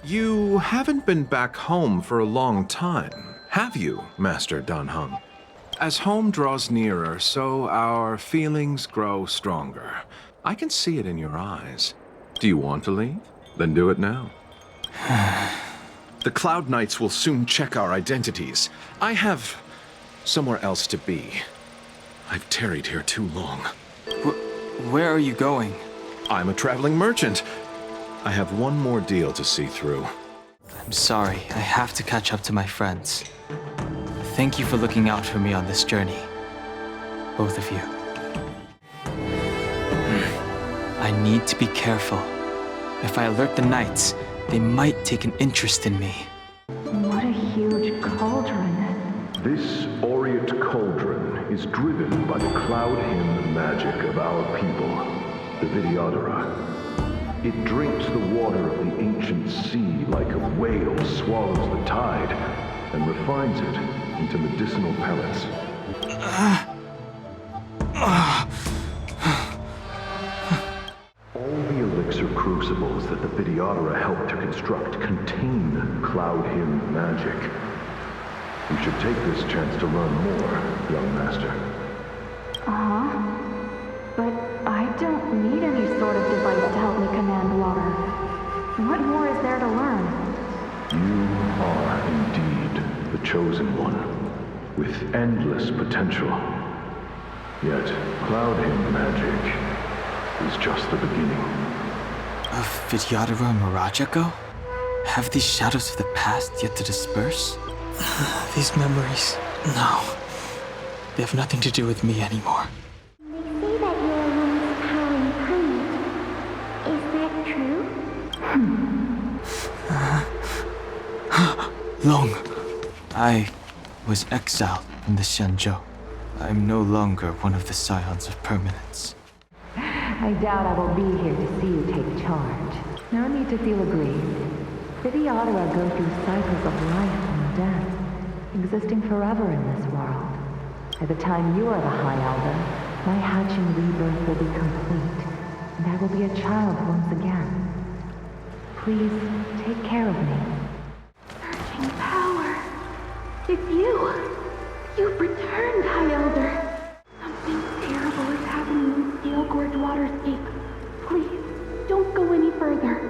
You haven't been back home for a long time, have you, Master Dan Heng? As home draws nearer, so our feelings grow stronger. I can see it in your eyes. Do you want to leave? Then do it now. The Cloud Knights will soon check our identities. I have somewhere else to be. I've tarried here too long. Where are you going? I'm a traveling merchant. I have one more deal to see through. I'm sorry, I have to catch up to my friends. Thank you for looking out for me on this journey. Both of you. I need to be careful. If I alert the Knights, they might take an interest in me. What a huge cauldron. This aureate cauldron is driven by the cloud hymn magic of our people, the Vidyadhara. It drinks the water of the ancient sea like a whale swallows the tide and refines it into medicinal pellets. All the elixir crucibles that the Vidyadhara helped to construct contain cloud hymn magic. You should take this chance to learn more, young master. But I don't need any sort of device to help me command water. What more is there to learn? You are indeed the chosen one, with endless potential. Yet, cloud hymn magic is just the beginning. Of Vidyadhara Mirajako? Have these shadows of the past yet to disperse? These memories, no. They have nothing to do with me anymore. They say that you're a woman's powering permanent. Is that true? Long. I was exiled from the Xianzhou. I'm no longer one of the scions of permanence. I doubt I will be here to see you take charge. No need to feel aggrieved. Vidyadhara go through cycles of life and death, existing forever in this world. By the time you are the High Elder, my hatching rebirth will be complete, and I will be a child once again. Please, take care of me. Surging power. It's you. You've returned, High Elder. Something terrible is happening in Steel Gorge Waterscape. Please, don't go any further.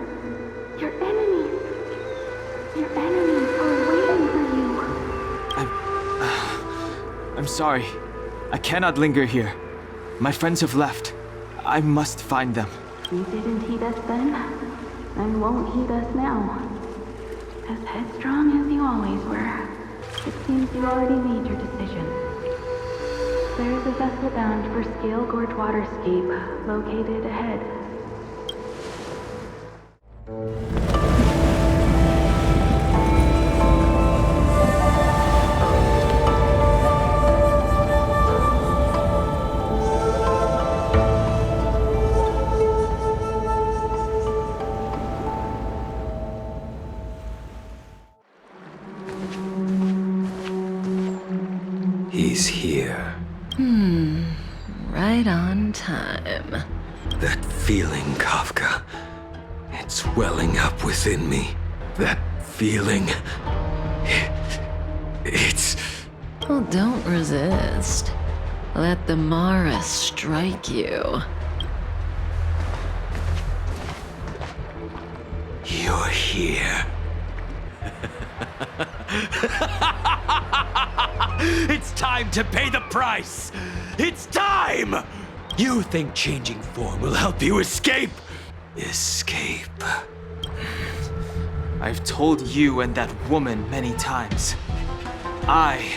Your enemies are waiting for you. I'm sorry. I cannot linger here. My friends have left. I must find them. You didn't heed us then, and won't heed us now. As headstrong as you always were, it seems you already made your decision. There is a vessel bound for Scale Gorge Waterscape, located ahead. He's here. Right on time. That feeling, Kafka. It's welling up within me. That feeling. It's... Well, don't resist. Let the Mara strike you. You're here. It's time to pay the price! It's time! You think changing form will help you escape? Escape. I've told you and that woman many times. I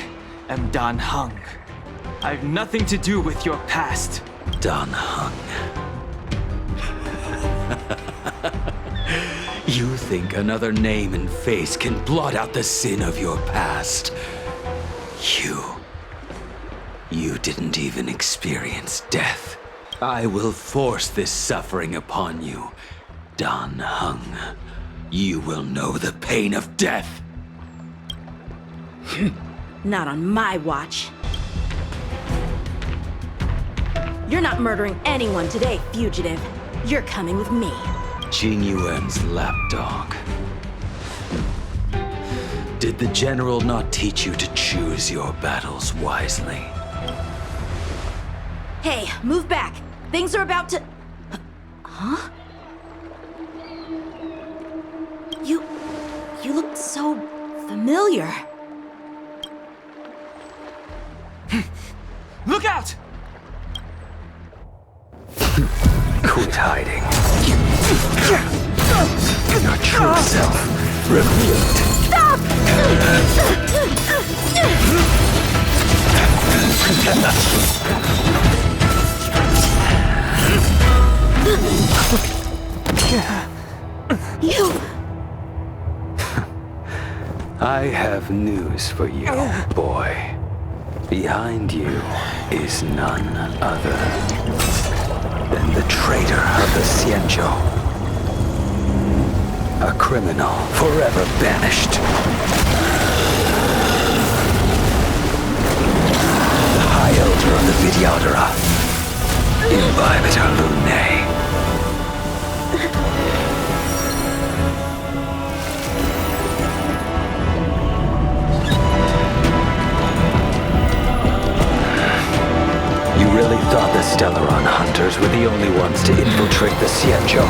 am Dan Heng. I've nothing to do with your past. Dan Heng. You think another name and face can blot out the sin of your past? You didn't even experience death. I will force this suffering upon you, Dan Heng. You will know the pain of death. Not on my watch. You're not murdering anyone today, fugitive. You're coming with me. Jing Yuan's lapdog. Did the general not teach you to choose your battles wisely? Hey, move back. Things are about to... Huh? You look so familiar. Look out! Quit hiding. Your true self revealed. Stop! You... I have news for you, boy. Behind you is none other than the traitor of the Xianzhou. A criminal forever banished. The High Elder of the Vidyadhara, Imbibitor Lunae. You really thought the Stellaron hunters were the only ones to infiltrate the Xianzhou?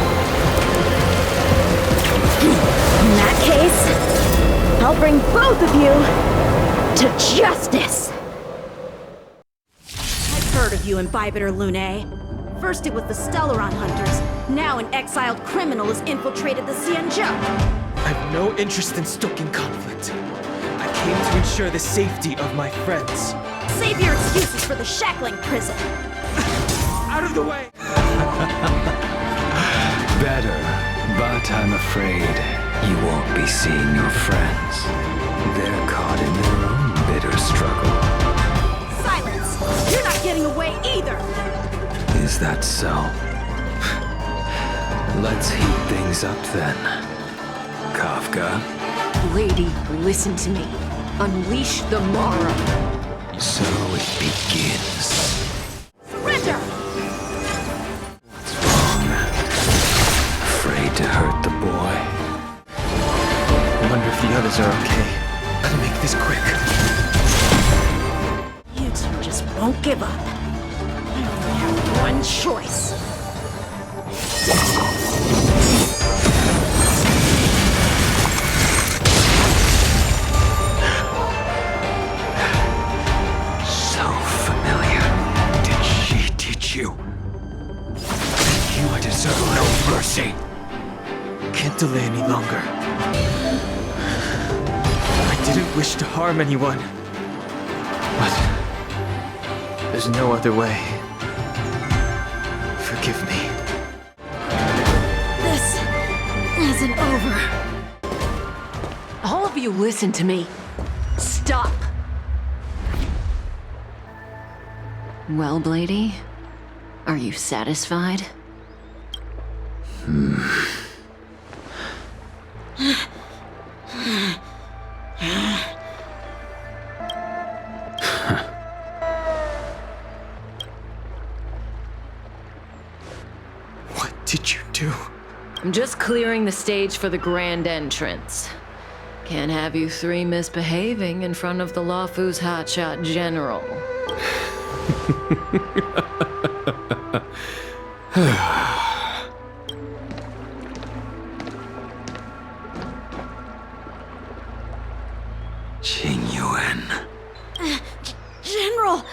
In that case, I'll bring both of you to justice! I've heard of you, Imbibitor Lunae. First it was the Stellaron hunters, now an exiled criminal has infiltrated the Xianzhou. I have no interest in stoking conflict. I came to ensure the safety of my friends. Save your excuses for the shackling prison. Out of the way! Better, but I'm afraid you won't be seeing your friends. They're caught in their own bitter struggle. Silence! You're not getting away either! Is that so? Let's heat things up then. Kafka? Lady, listen to me. Unleash the Mara. So it begins. Surrender! What's wrong? Afraid to hurt the boy? I wonder if the others are okay. Gotta make this quick. You two just won't give up. I only have one choice. You deserve no mercy. Can't delay any longer. I didn't wish to harm anyone. But there's no other way. Forgive me. This isn't over. All of you listen to me. Stop. Well, Blady? Are you satisfied? What did you do? I'm just clearing the stage for the grand entrance. Can't have you three misbehaving in front of the Luofu's hotshot general. Jing Yuan. General!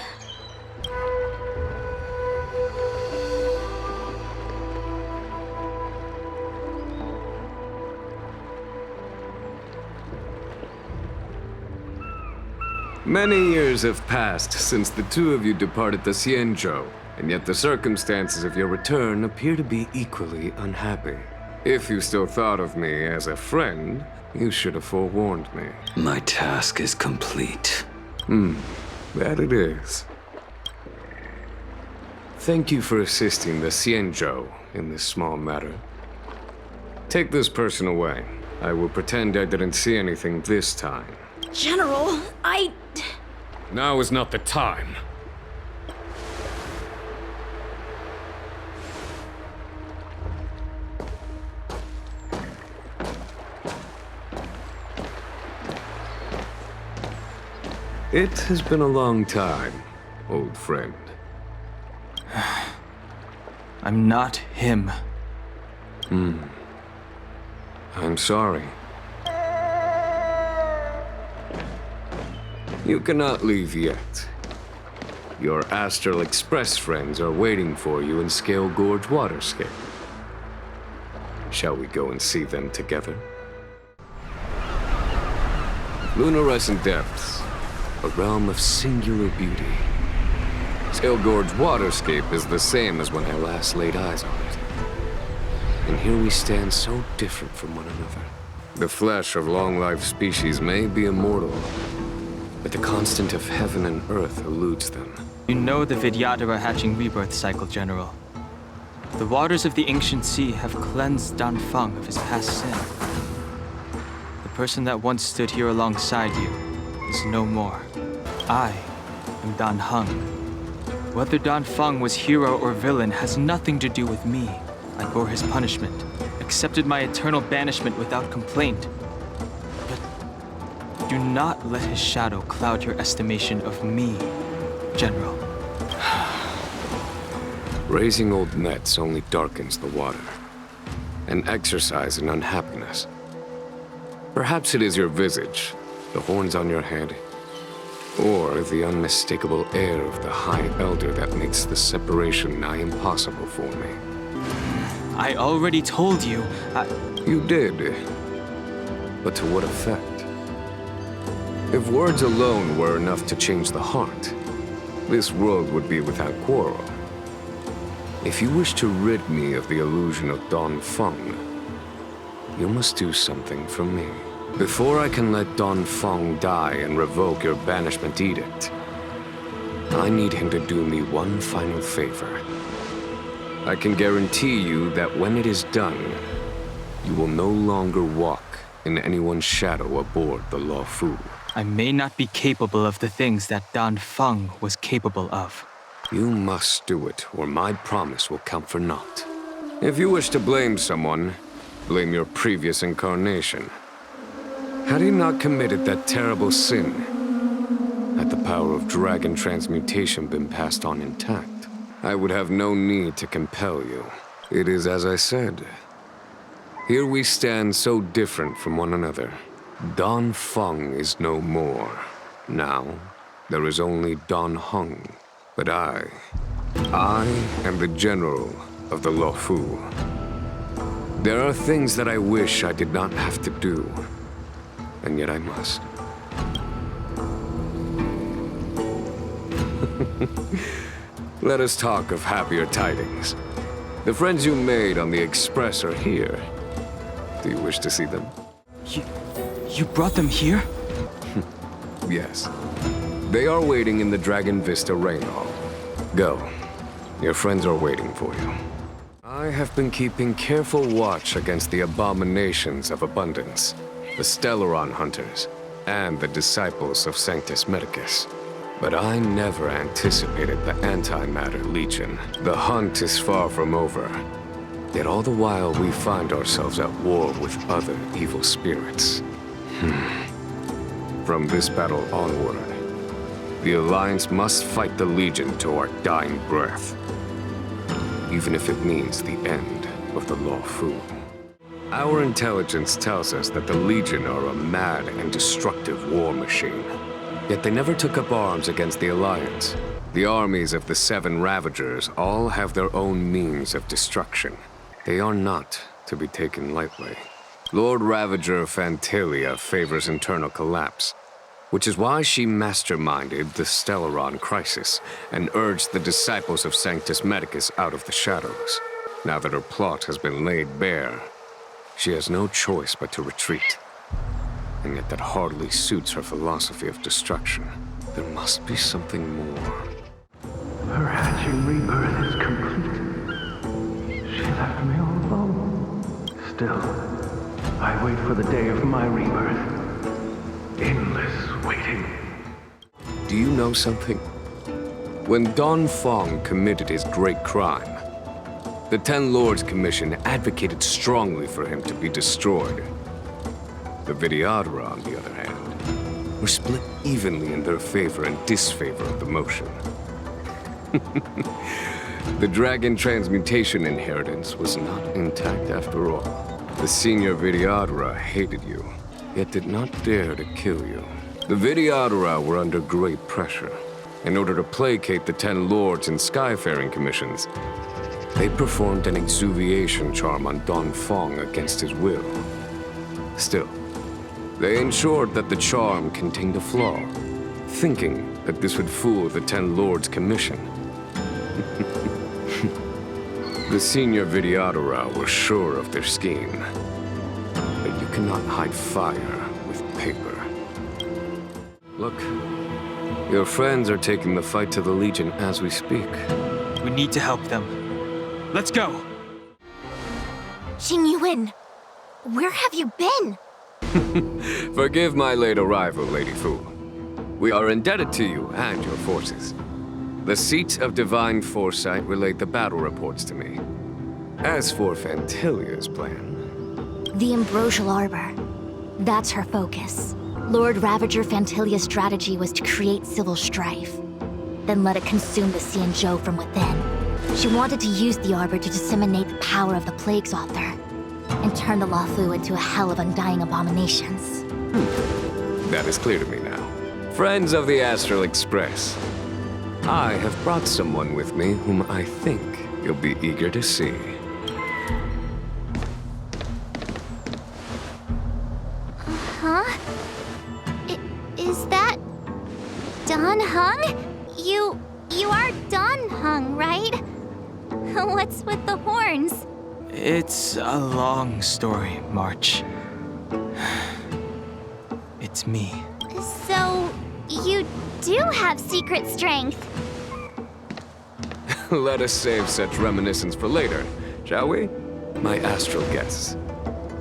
Many years have passed since the two of you departed the Xianzhou, and yet the circumstances of your return appear to be equally unhappy. If you still thought of me as a friend, you should have forewarned me. My task is complete. That it is. Thank you for assisting the Xianzhou in this small matter. Take this person away. I will pretend I didn't see anything this time. General, Now is not the time. It has been a long time, old friend. I'm not him. I'm sorry. You cannot leave yet. Your Astral Express friends are waiting for you in Scale Gorge Waterscape. Shall we go and see them together? Lunarescent Depths, a realm of singular beauty. Scale Gorge Waterscape is the same as when I last laid eyes on it. And here we stand so different from one another. The flesh of long-lived species may be immortal, but the constant of heaven and earth eludes them. You know the Vidyadhara hatching rebirth cycle, General. The waters of the ancient sea have cleansed Danfeng of his past sin. The person that once stood here alongside you is no more. I am Dan Heng. Whether Danfeng was hero or villain has nothing to do with me. I bore his punishment, accepted my eternal banishment without complaint. But do not let his shadow cloud your estimation of me, General. Raising old nets only darkens the water, and exercise in unhappiness. Perhaps it is your visage, the horns on your head, or the unmistakable air of the High Elder that makes the separation nigh impossible for me. I already told you, You did. But to what effect? If words alone were enough to change the heart, this world would be without quarrel. If you wish to rid me of the illusion of Danfeng, you must do something for me. Before I can let Danfeng die and revoke your banishment edict, I need him to do me one final favor. I can guarantee you that when it is done, you will no longer walk in anyone's shadow aboard the Luofu. I may not be capable of the things that Danfeng was capable of. You must do it, or my promise will count for naught. If you wish to blame someone, blame your previous incarnation. Had he not committed that terrible sin, had the power of dragon transmutation been passed on intact, I would have no need to compel you. It is as I said. Here we stand so different from one another. Danfeng is no more. Now, there is only Dan Heng. But I am the general of the Luofu. There are things that I wish I did not have to do, and yet I must. Let us talk of happier tidings. The friends you made on the Express are here. Do you wish to see them? You brought them here? Yes. They are waiting in the Dragon Vista Rain Hall. Go. Your friends are waiting for you. I have been keeping careful watch against the abominations of abundance, the Stellaron hunters, and the disciples of Sanctus Medicus. But I never anticipated the Antimatter Legion. The hunt is far from over. Yet all the while we find ourselves at war with other evil spirits. From this battle onward, the Alliance must fight the Legion to our dying breath. Even if it means the end of the Luofu. Our intelligence tells us that the Legion are a mad and destructive war machine. Yet they never took up arms against the Alliance. The armies of the Seven Ravagers all have their own means of destruction. They are not to be taken lightly. Lord Ravager Fantalia favors internal collapse, which is why she masterminded the Stellaron crisis and urged the disciples of Sanctus Medicus out of the shadows. Now that her plot has been laid bare, She has no choice but to retreat. And yet that hardly suits her philosophy of destruction. There must be something more. Her hatching rebirth is complete. She left me all alone. Still, I wait for the day of my rebirth. Endless waiting. Do you know something? When Don Fong committed his great crime, the Ten Lords Commission advocated strongly for him to be destroyed. The Vidyadhara, on the other hand, were split evenly in their favor and disfavor of the motion. The dragon transmutation inheritance was not intact after all. The senior Vidyadhara hated you, yet did not dare to kill you. The Vidyadhara were under great pressure. In order to placate the Ten Lords and Skyfaring Commissions, they performed an exuviation charm on Don Fong against his will. Still, they ensured that the charm contained a flaw, thinking that this would fool the Ten Lords Commission. The senior Vidyadhara were sure of their scheme, but you cannot hide fire with paper. Look, your friends are taking the fight to the Legion as we speak. We need to help them. Let's go! Jing Yuan, where have you been? Forgive my late arrival, Lady Fu. We are indebted to you and your forces. The Seat of Divine Foresight relayed the battle reports to me. As for Fantilia's plan... The Ambrosial Arbor. That's her focus. Lord Ravager Fantilia's strategy was to create civil strife, then let it consume the Xianzhou from within. She wanted to use the Arbor to disseminate the power of the Plague's author, and turn the Luofu into a hell of undying abominations. That is clear to me now. Friends of the Astral Express, I have brought someone with me whom I think you'll be eager to see. Huh? Is that... Don Hung? You are Don Hung, right? What's with the horns? It's a long story, March. It's me. So, you do have secret strength. Let us save such reminiscence for later, shall we? My astral guests.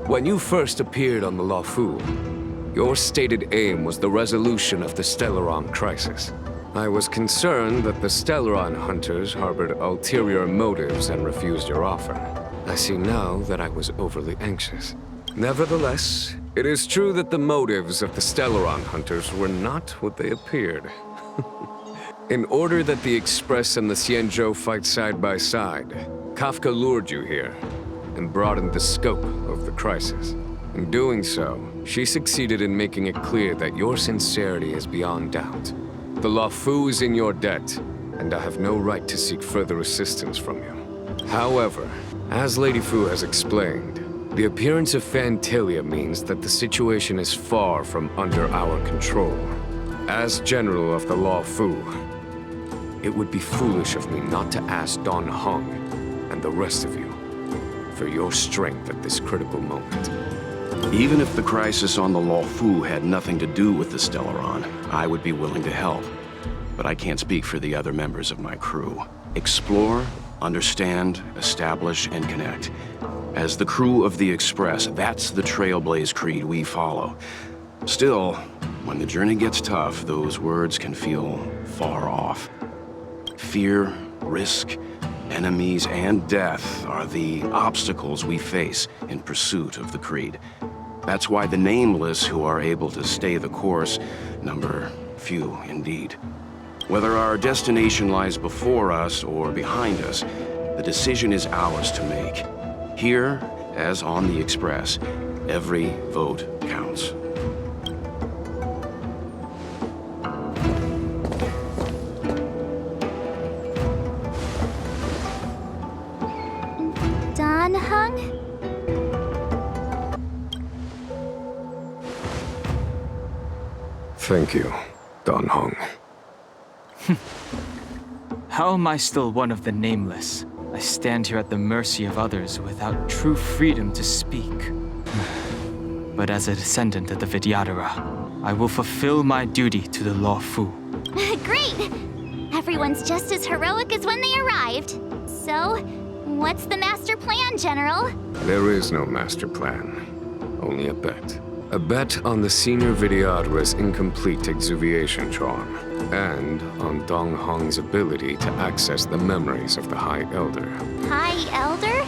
When you first appeared on the Luofu, your stated aim was the resolution of the Stellaron crisis. I was concerned that the Stellaron hunters harbored ulterior motives and refused your offer. I see now that I was overly anxious. Nevertheless, it is true that the motives of the Stellaron hunters were not what they appeared. In order that the Express and the Xianzhou fight side by side, Kafka lured you here and broadened the scope of the crisis. In doing so, she succeeded in making it clear that your sincerity is beyond doubt. The Luofu is in your debt, and I have no right to seek further assistance from you. However, as Lady Fu has explained, the appearance of Fantilia means that the situation is far from under our control. As General of the Luofu, it would be foolish of me not to ask Don Hung and the rest of you for your strength at this critical moment. Even if the crisis on the Luofu had nothing to do with the Stellaron, I would be willing to help. But I can't speak for the other members of my crew. Explore, understand, establish, and connect. As the crew of the Express, that's the Trailblaze creed we follow. Still, when the journey gets tough, those words can feel far off. Fear, risk, enemies, and death are the obstacles we face in pursuit of the creed. That's why the nameless who are able to stay the course number few indeed. Whether our destination lies before us or behind us, the decision is ours to make. Here, as on the Express, every vote counts. Don Hung? Thank you, Don Hung. How am I still one of the nameless? I stand here at the mercy of others without true freedom to speak. but as a descendant of the Vidyadhara, I will fulfill my duty to the Law Fu. Great! Everyone's just as heroic as when they arrived. So, what's the master plan, General? There is no master plan, only a bet. A bet on the senior Vidyadhara's incomplete exuviation charm, and on Dong Hong's ability to access the memories of the High Elder. High Elder?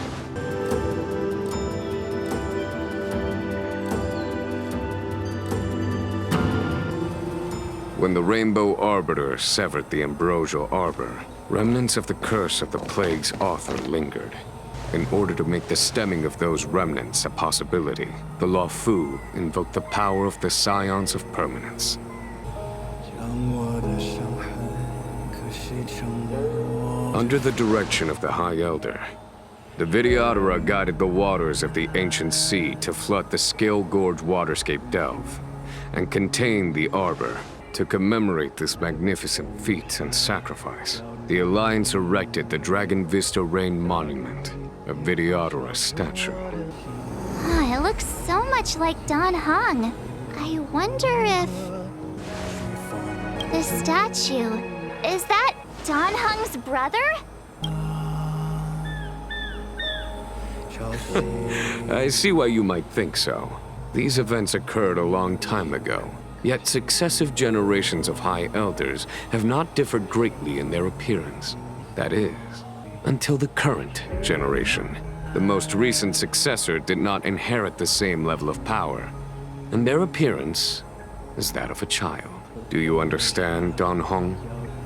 When the Rainbow Arbiter severed the Ambrosial Arbor, remnants of the curse of the Plague's author lingered. In order to make the stemming of those remnants a possibility, the Law Fu invoked the power of the Scions of Permanence. Under the direction of the High Elder, the Vidyadhara guided the waters of the ancient sea to flood the Scale Gorge waterscape delve, and contain the Arbor. To commemorate this magnificent feat and sacrifice, the Alliance erected the Dragon Vista Rain Monument, a Vidyadhara statue. Oh, it looks so much like Don Hong. I wonder if... the statue... is that Don Hong's brother? I see why you might think so. These events occurred a long time ago. Yet successive generations of High Elders have not differed greatly in their appearance. That is, until the current generation. The most recent successor did not inherit the same level of power, and their appearance is that of a child. Do you understand, Don Hong?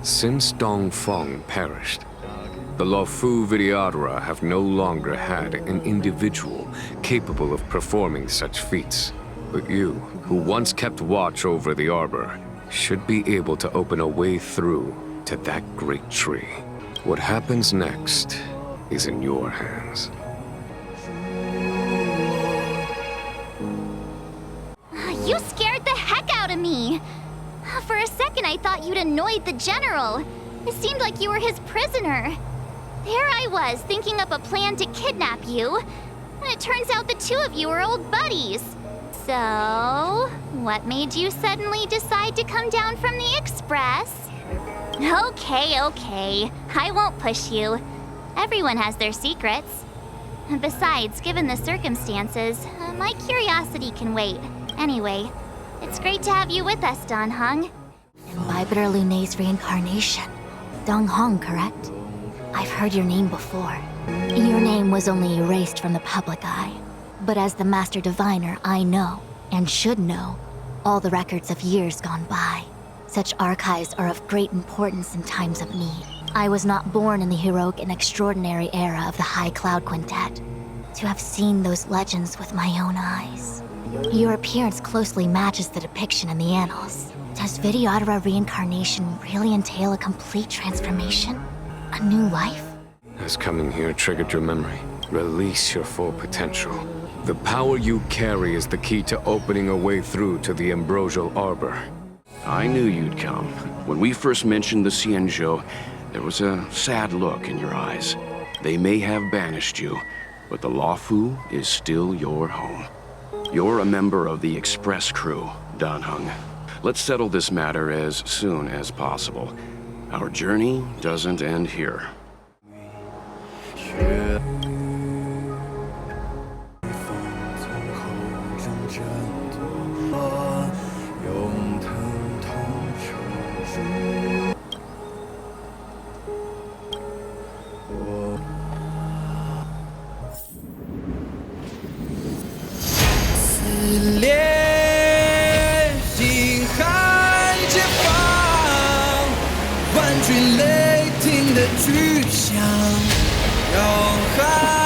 Since Dong Feng perished, the Law Fu Vidyadhara have no longer had an individual capable of performing such feats. But you, who once kept watch over the Arbor, should be able to open a way through to that great tree. What happens next is in your hands. You scared the heck out of me! For a second I thought you'd annoyed the General. It seemed like you were his prisoner. There I was, thinking up a plan to kidnap you, and it turns out the two of you are old buddies. So, what made you suddenly decide to come down from the Express? Okay. I won't push you. Everyone has their secrets. Besides, given the circumstances, my curiosity can wait. Anyway, it's great to have you with us, Don Hong. Bibiter Lunay's reincarnation. Dong Hong, correct? I've heard your name before. Your name was only erased from the public eye. But as the Master Diviner, I know, and should know, all the records of years gone by. Such archives are of great importance in times of need. I was not born in the heroic and extraordinary era of the High Cloud Quintet. To have seen those legends with my own eyes. Your appearance closely matches the depiction in the annals. Does Vidyadhara reincarnation really entail a complete transformation? A new life? Has coming here triggered your memory? Release your full potential. The power you carry is the key to opening a way through to the Ambrosial Arbor. I knew you'd come. When we first mentioned the Xianzhou, there was a sad look in your eyes. They may have banished you, but the Law Fu is still your home. You're a member of the Express crew, Don Hong. Let's settle this matter as soon as possible. Our journey doesn't end here. Dream 雷霆的巨响，要喊。